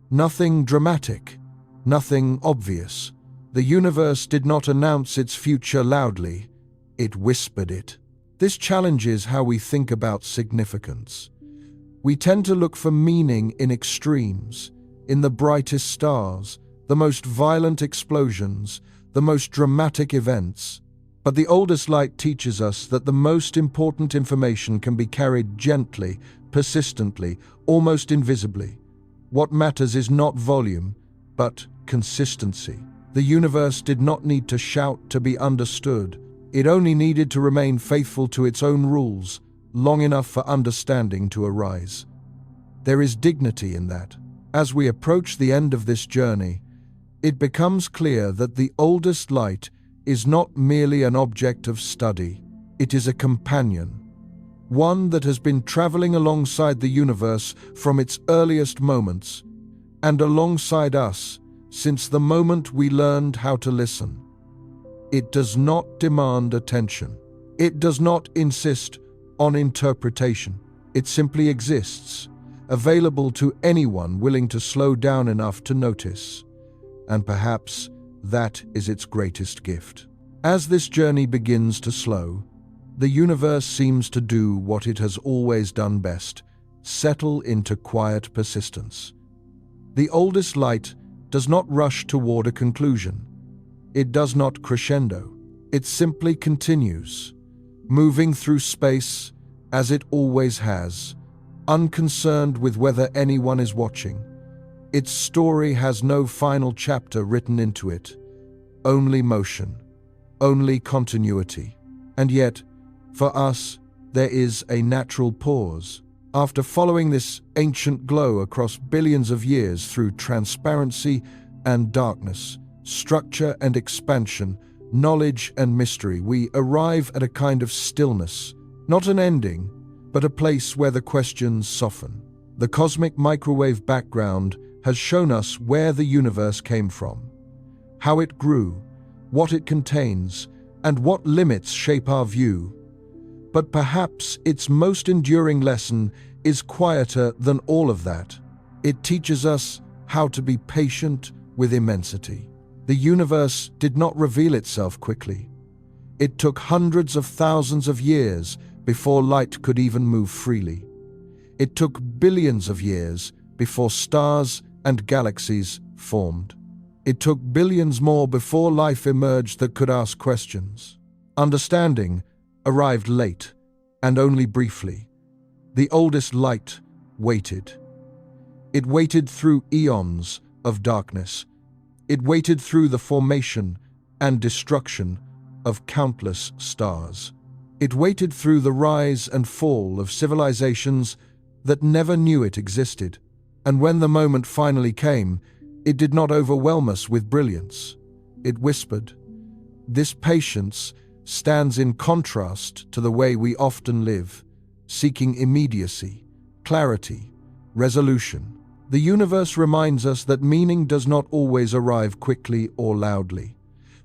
Nothing dramatic, nothing obvious. The universe did not announce its future loudly, it whispered it. This challenges how we think about significance. We tend to look for meaning in extremes, in the brightest stars, the most violent explosions, the most dramatic events. But the oldest light teaches us that the most important information can be carried gently, persistently, almost invisibly. What matters is not volume, but consistency. The universe did not need to shout to be understood. It only needed to remain faithful to its own rules, long enough for understanding to arise. There is dignity in that. As we approach the end of this journey, it becomes clear that the oldest light is not merely an object of study. It is a companion, one that has been traveling alongside the universe from its earliest moments, and alongside us since the moment we learned how to listen. It does not demand attention. It does not insist on interpretation. It simply exists, available to anyone willing to slow down enough to notice. And perhaps that is its greatest gift. As this journey begins to slow, the universe seems to do what it has always done best: settle into quiet persistence. The oldest light does not rush toward a conclusion. It does not crescendo. It simply continues, moving through space as it always has, unconcerned with whether anyone is watching. Its story has no final chapter written into it, only motion, only continuity. And yet, for us, there is a natural pause. After following this ancient glow across billions of years through transparency and darkness, structure and expansion, knowledge and mystery, we arrive at a kind of stillness, not an ending, but a place where the questions soften. The cosmic microwave background has shown us where the universe came from, how it grew, what it contains, and what limits shape our view. But perhaps its most enduring lesson is quieter than all of that. It teaches us how to be patient with immensity. The universe did not reveal itself quickly. It took hundreds of thousands of years before light could even move freely. It took billions of years before stars and galaxies formed. It took billions more before life emerged that could ask questions. Understanding arrived late, and only briefly. The oldest light waited. It waited through eons of darkness. It waited through the formation and destruction of countless stars. It waited through the rise and fall of civilizations that never knew it existed. And when the moment finally came, it did not overwhelm us with brilliance. It whispered. This patience stands in contrast to the way we often live, seeking immediacy, clarity, resolution. The universe reminds us that meaning does not always arrive quickly or loudly.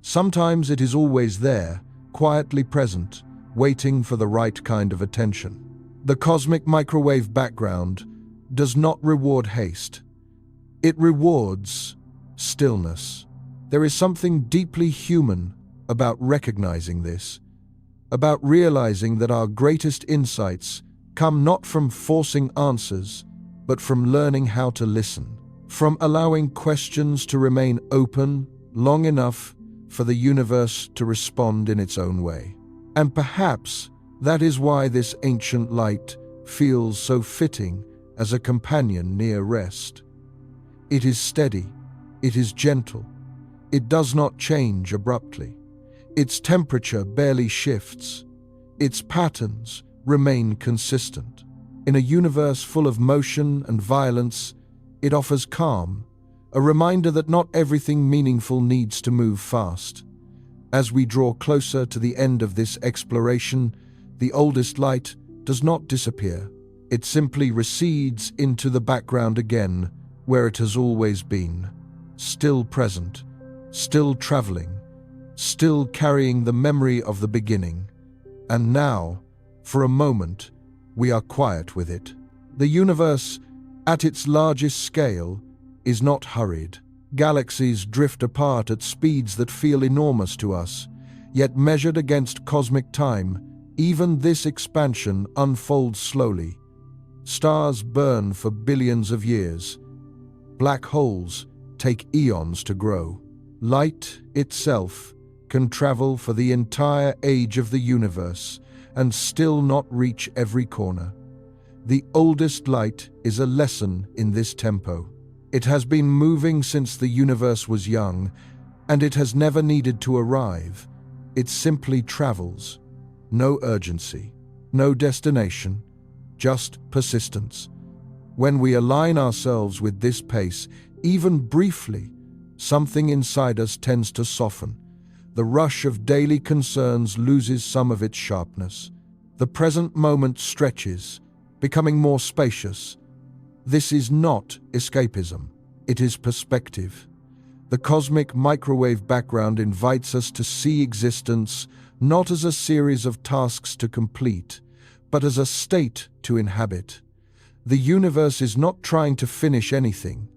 Sometimes it is always there, quietly present, waiting for the right kind of attention. The cosmic microwave background does not reward haste. It rewards stillness. There is something deeply human about recognizing this, about realizing that our greatest insights come not from forcing answers, but from learning how to listen, from allowing questions to remain open long enough for the universe to respond in its own way. And perhaps that is why this ancient light feels so fitting as a companion near rest. It is steady, it is gentle, it does not change abruptly. Its temperature barely shifts. Its patterns remain consistent. In a universe full of motion and violence, it offers calm, a reminder that not everything meaningful needs to move fast. As we draw closer to the end of this exploration, the oldest light does not disappear. It simply recedes into the background again, where it has always been, still present, still traveling, still carrying the memory of the beginning. And now, for a moment, we are quiet with it. The universe, at its largest scale, is not hurried. Galaxies drift apart at speeds that feel enormous to us, yet measured against cosmic time, even this expansion unfolds slowly. Stars burn for billions of years. Black holes take eons to grow. Light itself can travel for the entire age of the universe and still not reach every corner. The oldest light is a lesson in this tempo. It has been moving since the universe was young, and it has never needed to arrive. It simply travels. No urgency, no destination, just persistence. When we align ourselves with this pace, even briefly, something inside us tends to soften. The rush of daily concerns loses some of its sharpness. The present moment stretches, becoming more spacious. This is not escapism, it is perspective. The cosmic microwave background invites us to see existence not as a series of tasks to complete, but as a state to inhabit. The universe is not trying to finish anything.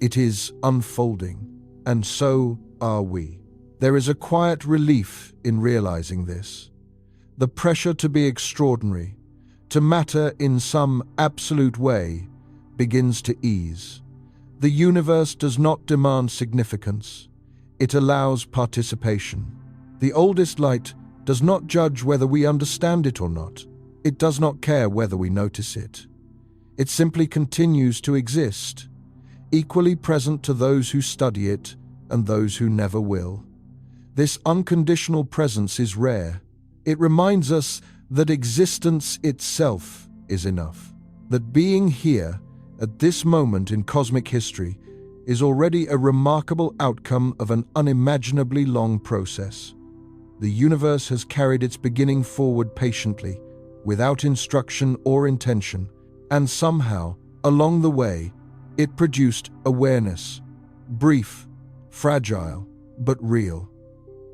It is unfolding, and so are we. There is a quiet relief in realizing this. The pressure to be extraordinary, to matter in some absolute way, begins to ease. The universe does not demand significance. It allows participation. The oldest light does not judge whether we understand it or not. It does not care whether we notice it. It simply continues to exist, equally present to those who study it and those who never will. This unconditional presence is rare. It reminds us that existence itself is enough, that being here at this moment in cosmic history is already a remarkable outcome of an unimaginably long process. The universe has carried its beginning forward patiently, without instruction or intention, and somehow, along the way, it produced awareness, brief, fragile, but real.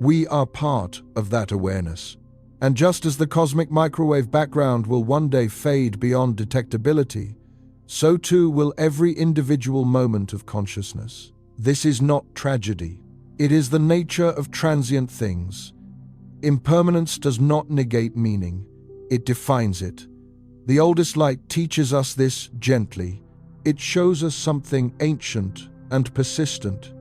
We are part of that awareness. And just as the cosmic microwave background will one day fade beyond detectability, so too will every individual moment of consciousness. This is not tragedy. It is the nature of transient things. Impermanence does not negate meaning. It defines it. The oldest light teaches us this gently. It shows us something ancient and persistent,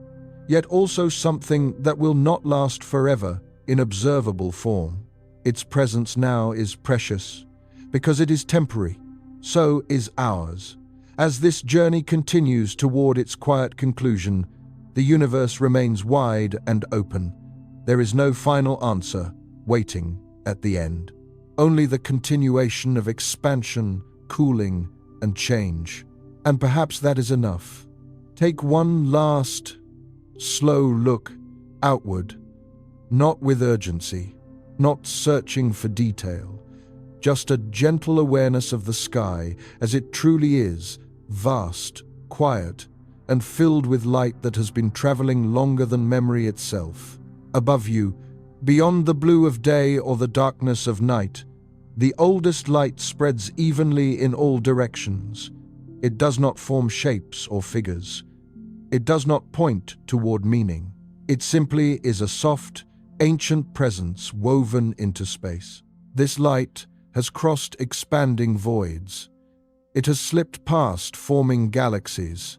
yet also something that will not last forever in observable form. Its presence now is precious, because it is temporary. So is ours. As this journey continues toward its quiet conclusion, the universe remains wide and open. There is no final answer waiting at the end. Only the continuation of expansion, cooling, and change. And perhaps that is enough. Take one last, slow look outward, not with urgency, not searching for detail, just a gentle awareness of the sky as it truly is, vast, quiet, and filled with light that has been traveling longer than memory itself. Above you, beyond the blue of day or the darkness of night, the oldest light spreads evenly in all directions. It does not form shapes or figures. It does not point toward meaning. It simply is a soft, ancient presence woven into space. This light has crossed expanding voids. It has slipped past forming galaxies.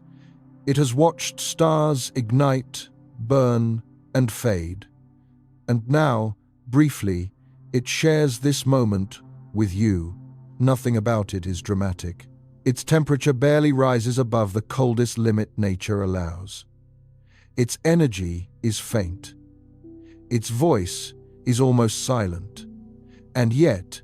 It has watched stars ignite, burn, and fade. And now, briefly, it shares this moment with you. Nothing about it is dramatic. Its temperature barely rises above the coldest limit nature allows. Its energy is faint. Its voice is almost silent. And yet,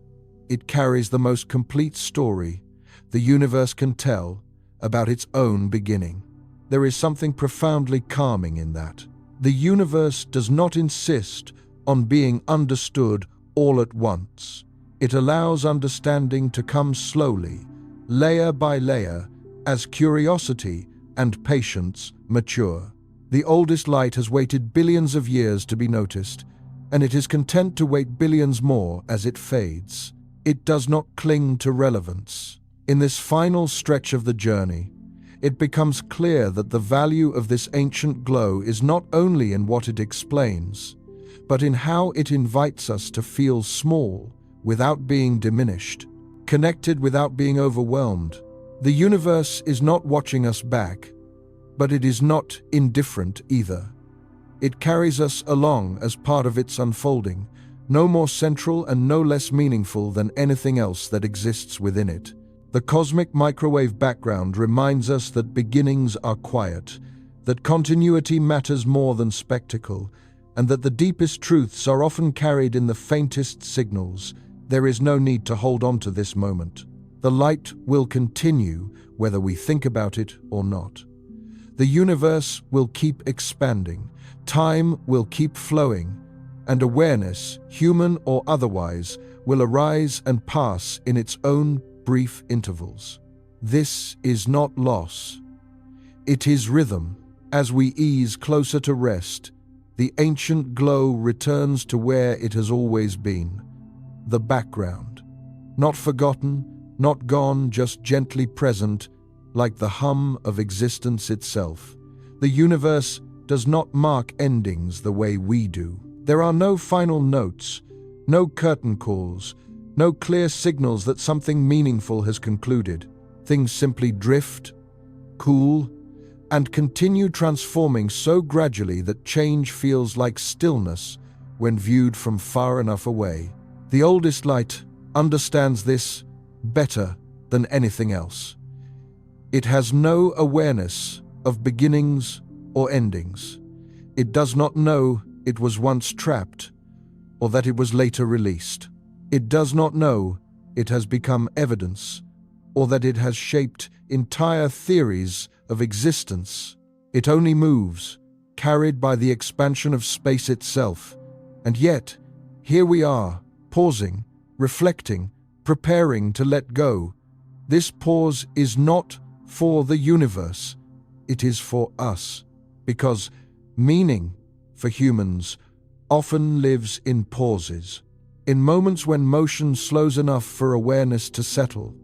it carries the most complete story the universe can tell about its own beginning. There is something profoundly calming in that. The universe does not insist on being understood all at once. It allows understanding to come slowly, layer by layer, as curiosity and patience mature. The oldest light has waited billions of years to be noticed, and it is content to wait billions more as it fades. It does not cling to relevance. In this final stretch of the journey, it becomes clear that the value of this ancient glow is not only in what it explains, but in how it invites us to feel small without being diminished, connected without being overwhelmed. The universe is not watching us back, but it is not indifferent either. It carries us along as part of its unfolding, no more central and no less meaningful than anything else that exists within it. The cosmic microwave background reminds us that beginnings are quiet, that continuity matters more than spectacle, and that the deepest truths are often carried in the faintest signals. There is no need to hold on to this moment. The light will continue whether we think about it or not. The universe will keep expanding, time will keep flowing, and awareness, human or otherwise, will arise and pass in its own brief intervals. This is not loss. It is rhythm. As we ease closer to rest, the ancient glow returns to where it has always been. The background. Not forgotten, not gone, just gently present, like the hum of existence itself. The universe does not mark endings the way we do. There are no final notes, no curtain calls, no clear signals that something meaningful has concluded. Things simply drift, cool, and continue transforming so gradually that change feels like stillness when viewed from far enough away. The oldest light understands this better than anything else. It has no awareness of beginnings or endings. It does not know it was once trapped or that it was later released. It does not know it has become evidence or that it has shaped entire theories of existence. It only moves, carried by the expansion of space itself. And yet, here we are, pausing, reflecting, preparing to let go. This pause is not for the universe, it is for us, because meaning, for humans, often lives in pauses. In moments when motion slows enough for awareness to settle,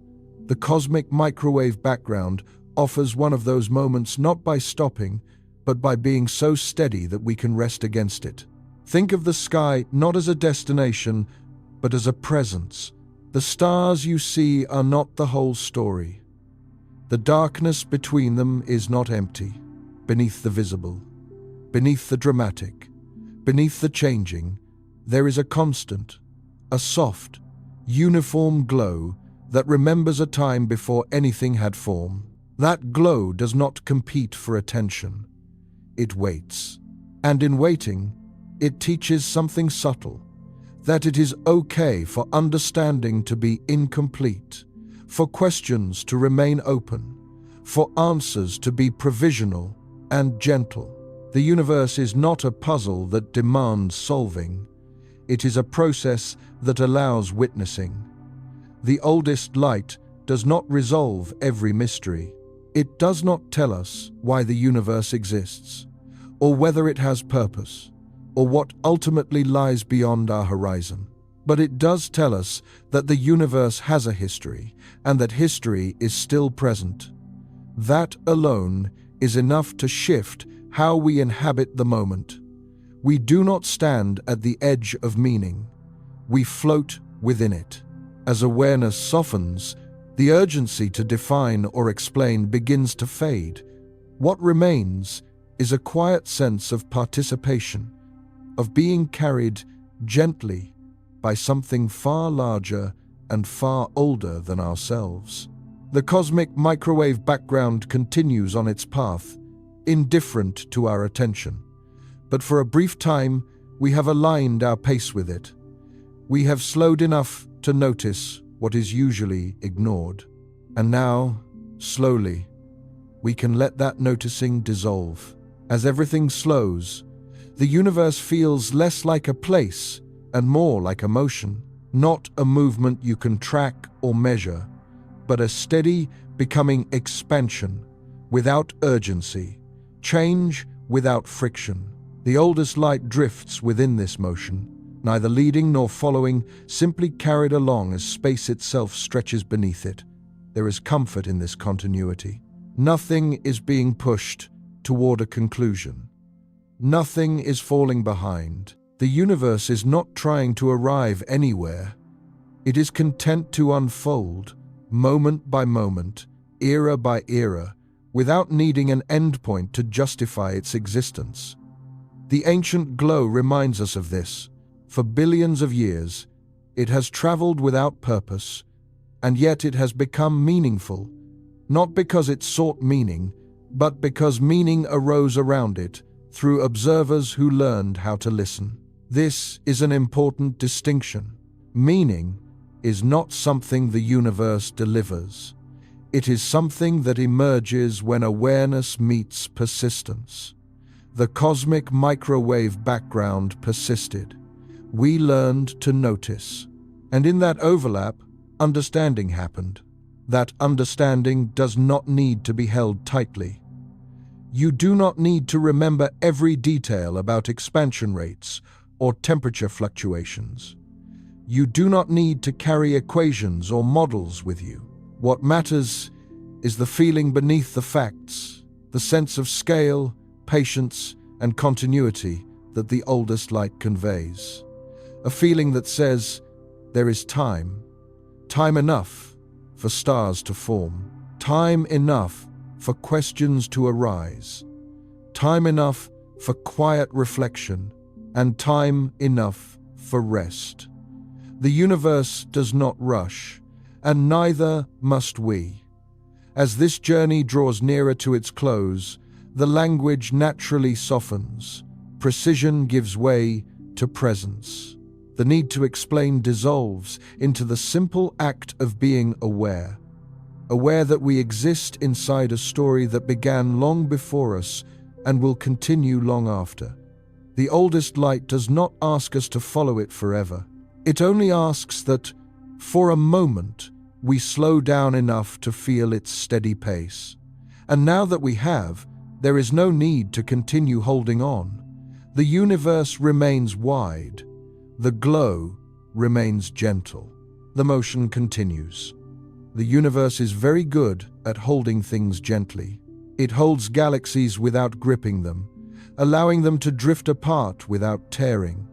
the cosmic microwave background offers one of those moments not by stopping, but by being so steady that we can rest against it. Think of the sky not as a destination, but as a presence. The stars you see are not the whole story. The darkness between them is not empty, beneath the visible, beneath the dramatic, beneath the changing, there is a constant, a soft, uniform glow that remembers a time before anything had form. That glow does not compete for attention. It waits. And in waiting, it teaches something subtle, that it is okay for understanding to be incomplete, for questions to remain open, for answers to be provisional and gentle. The universe is not a puzzle that demands solving. It is a process that allows witnessing. The oldest light does not resolve every mystery. It does not tell us why the universe exists, or whether it has purpose, or what ultimately lies beyond our horizon. But it does tell us that the universe has a history, and that history is still present. That alone is enough to shift how we inhabit the moment. We do not stand at the edge of meaning. We float within it. As awareness softens, the urgency to define or explain begins to fade. What remains is a quiet sense of participation, of being carried gently by something far larger and far older than ourselves. The cosmic microwave background continues on its path, indifferent to our attention. But for a brief time, we have aligned our pace with it. We have slowed enough to notice what is usually ignored. And now, slowly, we can let that noticing dissolve. As everything slows, the universe feels less like a place and more like a motion, not a movement you can track or measure, but a steady, becoming expansion without urgency, change without friction. The oldest light drifts within this motion, neither leading nor following, simply carried along as space itself stretches beneath it. There is comfort in this continuity. Nothing is being pushed toward a conclusion. Nothing is falling behind. The universe is not trying to arrive anywhere. It is content to unfold, moment by moment, era by era, without needing an endpoint to justify its existence. The ancient glow reminds us of this. For billions of years, it has traveled without purpose, and yet it has become meaningful, not because it sought meaning, but because meaning arose around it through observers who learned how to listen. This is an important distinction. Meaning is not something the universe delivers. It is something that emerges when awareness meets persistence. The cosmic microwave background persisted. We learned to notice. And in that overlap, understanding happened. That understanding does not need to be held tightly. You do not need to remember every detail about expansion rates or temperature fluctuations. You do not need to carry equations or models with you. What matters is the feeling beneath the facts, the sense of scale, patience, and continuity that the oldest light conveys. A feeling that says, there is time enough for stars to form, time enough for questions to arise, time enough for quiet reflection, and time enough for rest. The universe does not rush, and neither must we. As this journey draws nearer to its close, the language naturally softens. Precision gives way to presence. The need to explain dissolves into the simple act of being aware. Aware that we exist inside a story that began long before us and will continue long after. The oldest light does not ask us to follow it forever. It only asks that For a moment, we slow down enough to feel its steady pace. And now that we have, there is no need to continue holding on. The universe remains wide. The glow remains gentle. The motion continues. The universe is very good at holding things gently. It holds galaxies without gripping them, allowing them to drift apart without tearing.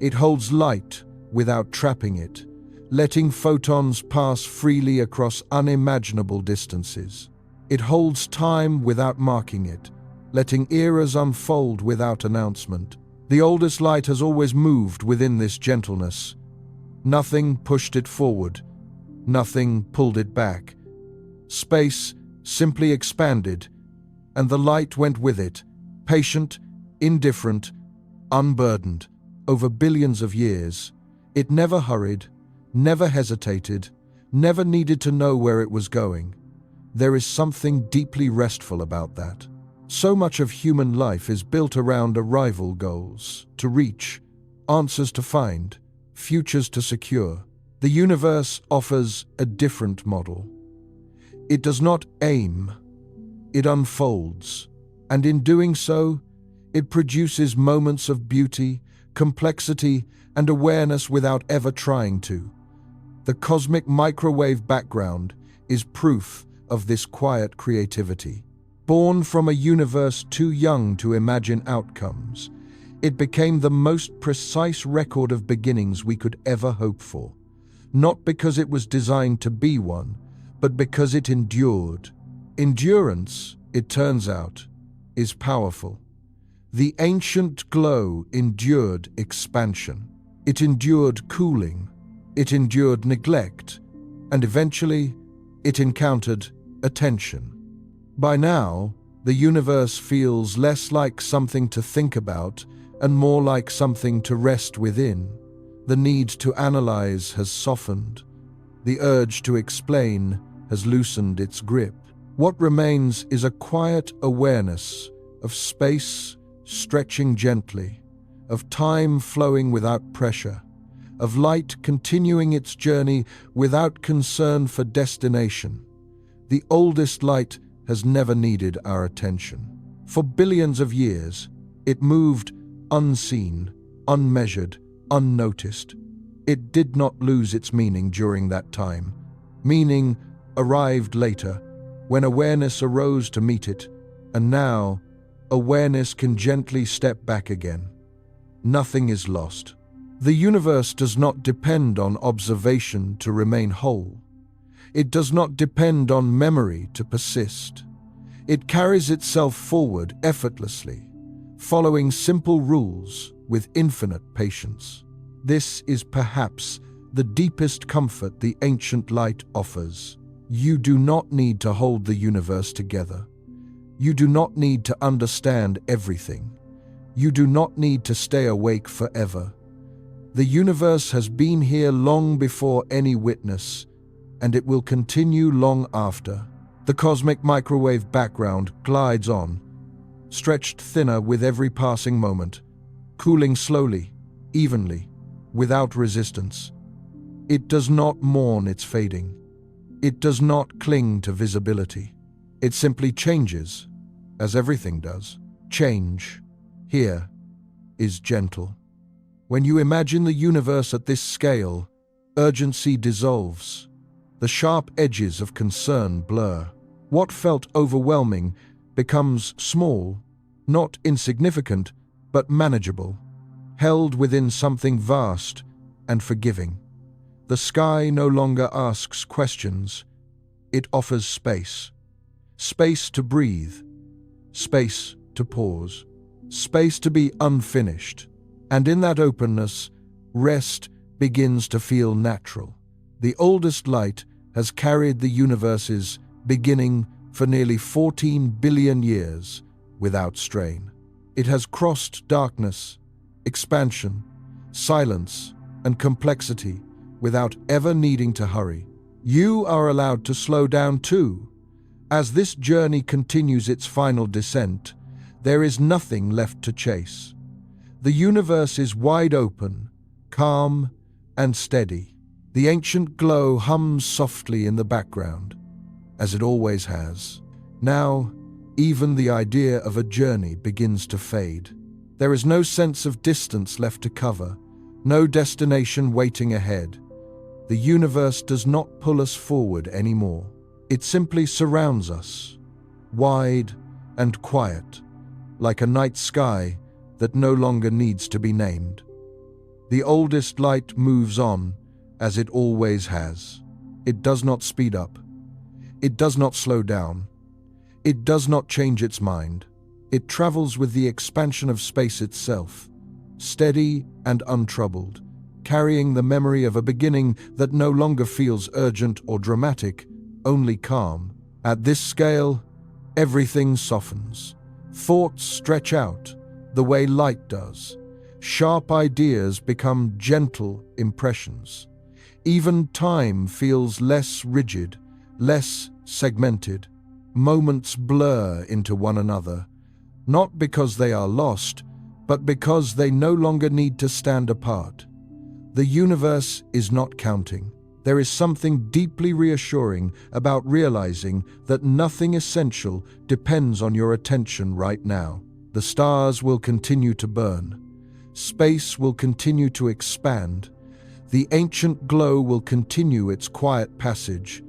It holds light without trapping it, letting photons pass freely across unimaginable distances. It holds time without marking it, letting eras unfold without announcement. The oldest light has always moved within this gentleness. Nothing pushed it forward. Nothing pulled it back. Space simply expanded, and the light went with it, patient, indifferent, unburdened, over billions of years. It never hurried, never hesitated, never needed to know where it was going. There is something deeply restful about that. So much of human life is built around arrival goals to reach, answers to find, futures to secure. The universe offers a different model. It does not aim, it unfolds, and in doing so, it produces moments of beauty, complexity, and awareness without ever trying to. The cosmic microwave background is proof of this quiet creativity. Born from a universe too young to imagine outcomes, it became the most precise record of beginnings we could ever hope for. Not because it was designed to be one, but because it endured. Endurance, it turns out, is powerful. The ancient glow endured expansion. It endured cooling. It endured neglect. And eventually, it encountered attention. By now, the universe feels less like something to think about and more like something to rest within. The need to analyze has softened. The urge to explain has loosened its grip. What remains is a quiet awareness of space stretching gently, of time flowing without pressure, of light continuing its journey without concern for destination. The oldest light has never needed our attention. For billions of years, it moved unseen, unmeasured, unnoticed. It did not lose its meaning during that time. Meaning arrived later, when awareness arose to meet it, and now, awareness can gently step back again. Nothing is lost. The universe does not depend on observation to remain whole. It does not depend on memory to persist. It carries itself forward effortlessly, following simple rules with infinite patience. This is perhaps the deepest comfort the ancient light offers. You do not need to hold the universe together. You do not need to understand everything. You do not need to stay awake forever. The universe has been here long before any witness, and it will continue long after. The cosmic microwave background glides on, stretched thinner with every passing moment, cooling slowly, evenly, without resistance. It does not mourn its fading. It does not cling to visibility. It simply changes, as everything does. Change, here, is gentle. When you imagine the universe at this scale, urgency dissolves. The sharp edges of concern blur. What felt overwhelming becomes small, not insignificant, but manageable, held within something vast and forgiving. The sky no longer asks questions. It offers space. Space to breathe. Space to pause. Space to be unfinished. And in that openness, rest begins to feel natural. The oldest light has carried the universe's beginning for nearly 14 billion years without strain. It has crossed darkness, expansion, silence, and complexity without ever needing to hurry. You are allowed to slow down too. As this journey continues its final descent, there is nothing left to chase. The universe is wide open, calm, and steady. The ancient glow hums softly in the background, as it always has. Now, even the idea of a journey begins to fade. There is no sense of distance left to cover, no destination waiting ahead. The universe does not pull us forward anymore. It simply surrounds us, wide and quiet, like a night sky that no longer needs to be named. The oldest light moves on, as it always has. It does not speed up. It does not slow down. It does not change its mind. It travels with the expansion of space itself, steady and untroubled, carrying the memory of a beginning that no longer feels urgent or dramatic, only calm. At this scale, everything softens. Thoughts stretch out, the way light does. Sharp ideas become gentle impressions. Even time feels less rigid, less segmented. Moments blur into one another, not because they are lost, but because they no longer need to stand apart. The universe is not counting. There is something deeply reassuring about realizing that nothing essential depends on your attention right now. The stars will continue to burn. Space will continue to expand. The ancient glow will continue its quiet passage.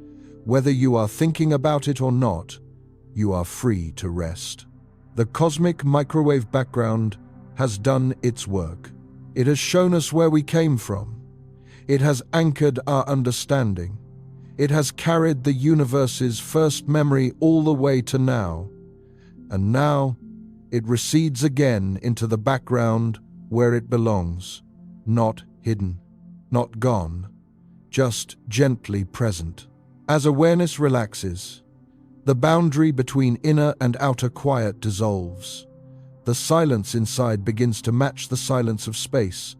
Whether you are thinking about it or not, you are free to rest. The cosmic microwave background has done its work. It has shown us where we came from. It has anchored our understanding. It has carried the universe's first memory all the way to now. And now, it recedes again into the background where it belongs, not hidden, not gone, just gently present. As awareness relaxes, the boundary between inner and outer quiet dissolves. The silence inside begins to match the silence of space,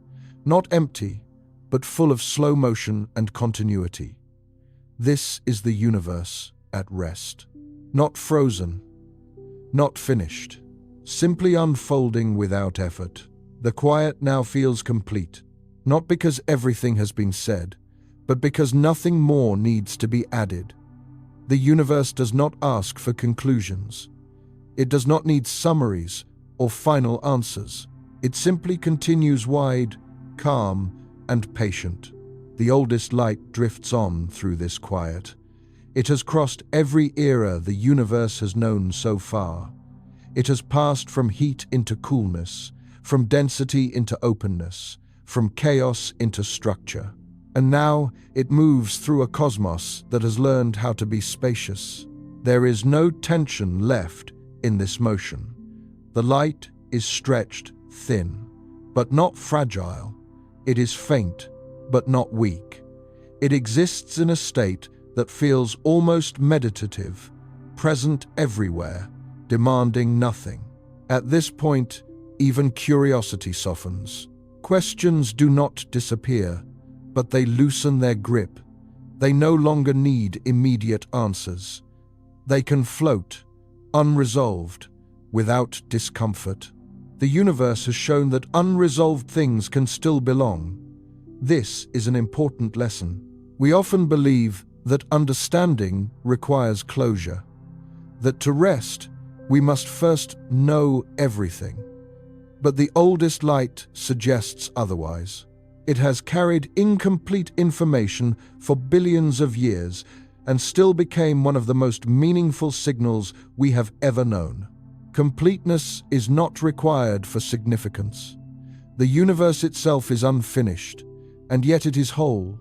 not empty, but full of slow motion and continuity. This is the universe at rest, not frozen, not finished, simply unfolding without effort. The quiet now feels complete, not because everything has been said, but because nothing more needs to be added. The universe does not ask for conclusions. It does not need summaries or final answers. It simply continues wide, calm, and patient. The oldest light drifts on through this quiet. It has crossed every era the universe has known so far. It has passed from heat into coolness, from density into openness, from chaos into structure. And now it moves through a cosmos that has learned how to be spacious. There is no tension left in this motion. The light is stretched thin, but not fragile. It is faint, but not weak. It exists in a state that feels almost meditative, present everywhere, demanding nothing. At this point, even curiosity softens. Questions do not disappear, but they loosen their grip. They no longer need immediate answers. They can float, unresolved, without discomfort. The universe has shown that unresolved things can still belong. This is an important lesson. We often believe that understanding requires closure, that to rest, we must first know everything. But the oldest light suggests otherwise. It has carried incomplete information for billions of years and still became one of the most meaningful signals we have ever known. Completeness is not required for significance. The universe itself is unfinished, and yet it is whole.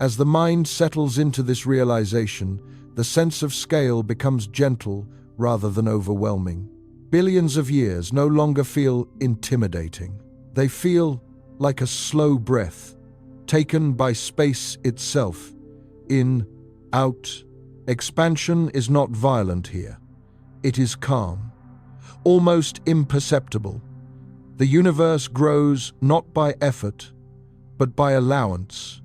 As the mind settles into this realization, the sense of scale becomes gentle rather than overwhelming. Billions of years no longer feel intimidating. They feel like a slow breath, taken by space itself. In, out. Expansion is not violent here. It is calm, almost imperceptible. The universe grows not by effort, but by allowance.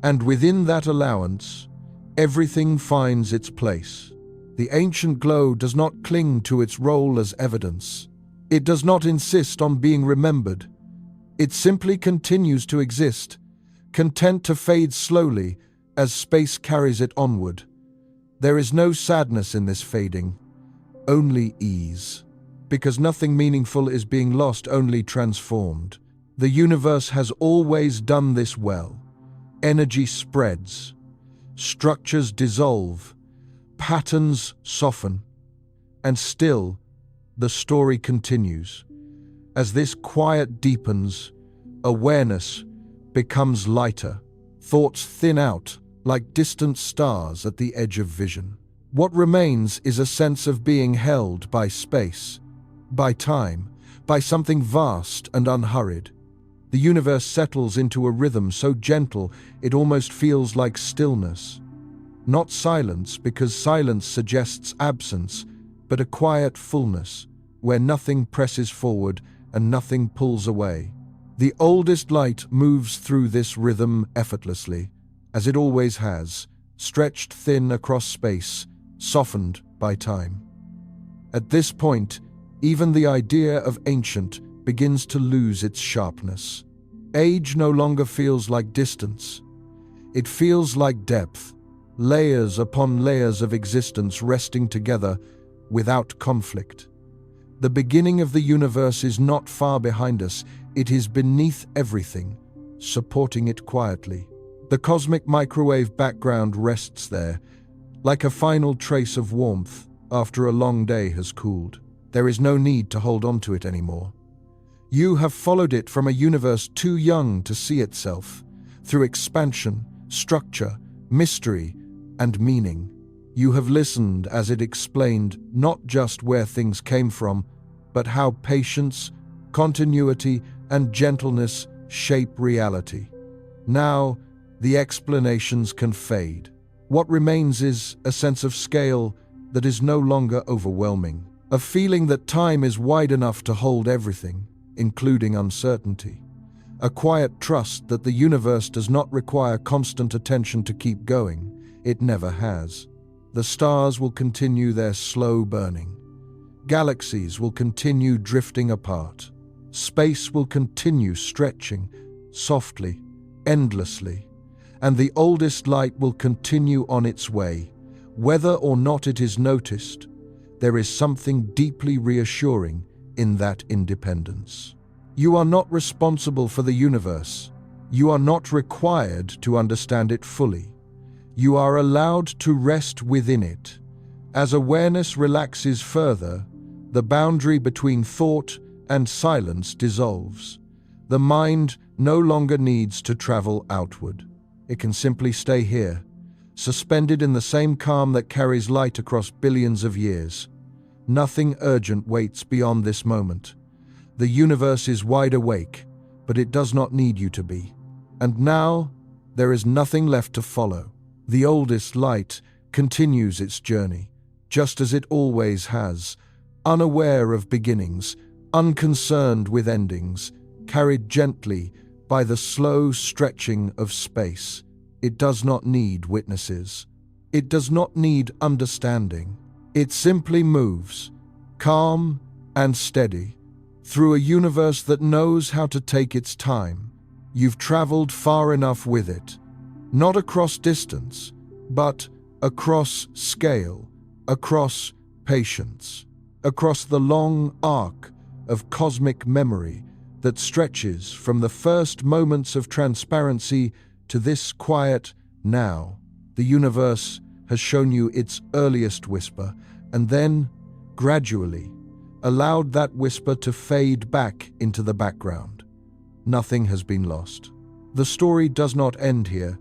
And within that allowance, everything finds its place. The ancient glow does not cling to its role as evidence. It does not insist on being remembered. It simply continues to exist, content to fade slowly as space carries it onward. There is no sadness in this fading, only ease. Because nothing meaningful is being lost, only transformed. The universe has always done this well. Energy spreads, structures dissolve, patterns soften, and still the story continues. As this quiet deepens, awareness becomes lighter, thoughts thin out like distant stars at the edge of vision. What remains is a sense of being held by space, by time, by something vast and unhurried. The universe settles into a rhythm so gentle it almost feels like stillness. Not silence, because silence suggests absence, but a quiet fullness, where nothing presses forward and nothing pulls away. The oldest light moves through this rhythm effortlessly, as it always has, stretched thin across space, softened by time. At this point, even the idea of ancient begins to lose its sharpness. Age no longer feels like distance. It feels like depth, layers upon layers of existence resting together without conflict. The beginning of the universe is not far behind us, it is beneath everything, supporting it quietly. The cosmic microwave background rests there, like a final trace of warmth after a long day has cooled. There is no need to hold on to it anymore. You have followed it from a universe too young to see itself, through expansion, structure, mystery, and meaning. You have listened as it explained not just where things came from, but how patience, continuity, and gentleness shape reality. Now, the explanations can fade. What remains is a sense of scale that is no longer overwhelming, a feeling that time is wide enough to hold everything, including uncertainty, a quiet trust that the universe does not require constant attention to keep going. It never has. The stars will continue their slow burning. Galaxies will continue drifting apart. Space will continue stretching, softly, endlessly, and the oldest light will continue on its way. Whether or not it is noticed, there is something deeply reassuring in that independence. You are not responsible for the universe. You are not required to understand it fully. You are allowed to rest within it. As awareness relaxes further, the boundary between thought and silence dissolves. The mind no longer needs to travel outward. It can simply stay here, suspended in the same calm that carries light across billions of years. Nothing urgent waits beyond this moment. The universe is wide awake, but it does not need you to be. And now, there is nothing left to follow. The oldest light continues its journey, just as it always has, unaware of beginnings, unconcerned with endings, carried gently by the slow stretching of space. It does not need witnesses. It does not need understanding. It simply moves, calm and steady, through a universe that knows how to take its time. You've traveled far enough with it, not across distance, but across scale, across patience, across the long arc of cosmic memory that stretches from the first moments of transparency to this quiet now. The universe has shown you its earliest whisper, and then, gradually, allowed that whisper to fade back into the background. Nothing has been lost. The story does not end here.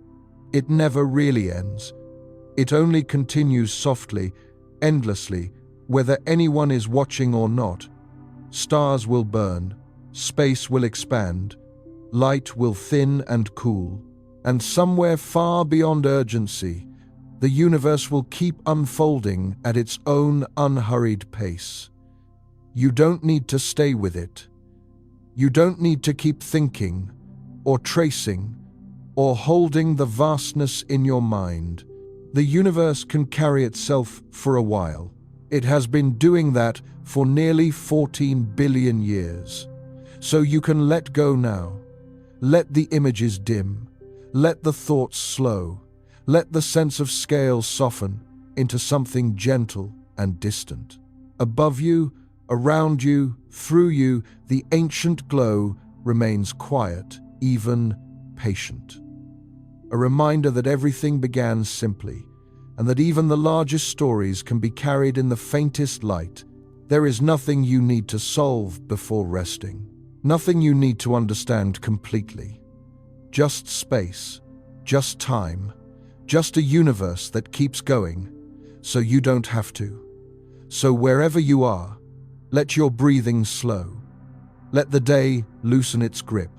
It never really ends. It only continues softly, endlessly, whether anyone is watching or not. Stars will burn, space will expand, light will thin and cool, and somewhere far beyond urgency, the universe will keep unfolding at its own unhurried pace. You don't need to stay with it. You don't need to keep thinking, or tracing, or holding the vastness in your mind. The universe can carry itself for a while. It has been doing that for nearly 14 billion years. So you can let go now. Let the images dim. Let the thoughts slow. Let the sense of scale soften into something gentle and distant. Above you, around you, through you, the ancient glow remains quiet, even patient. A reminder that everything began simply, and that even the largest stories can be carried in the faintest light. There is nothing you need to solve before resting, nothing you need to understand completely. Just space, just time, just a universe that keeps going, so you don't have to. So wherever you are, let your breathing slow. Let the day loosen its grip.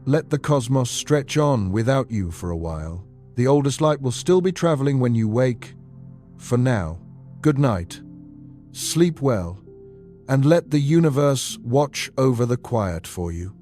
Let the cosmos stretch on without you for a while. The oldest light will still be traveling when you wake. For now, good night. Sleep well, and let the universe watch over the quiet for you.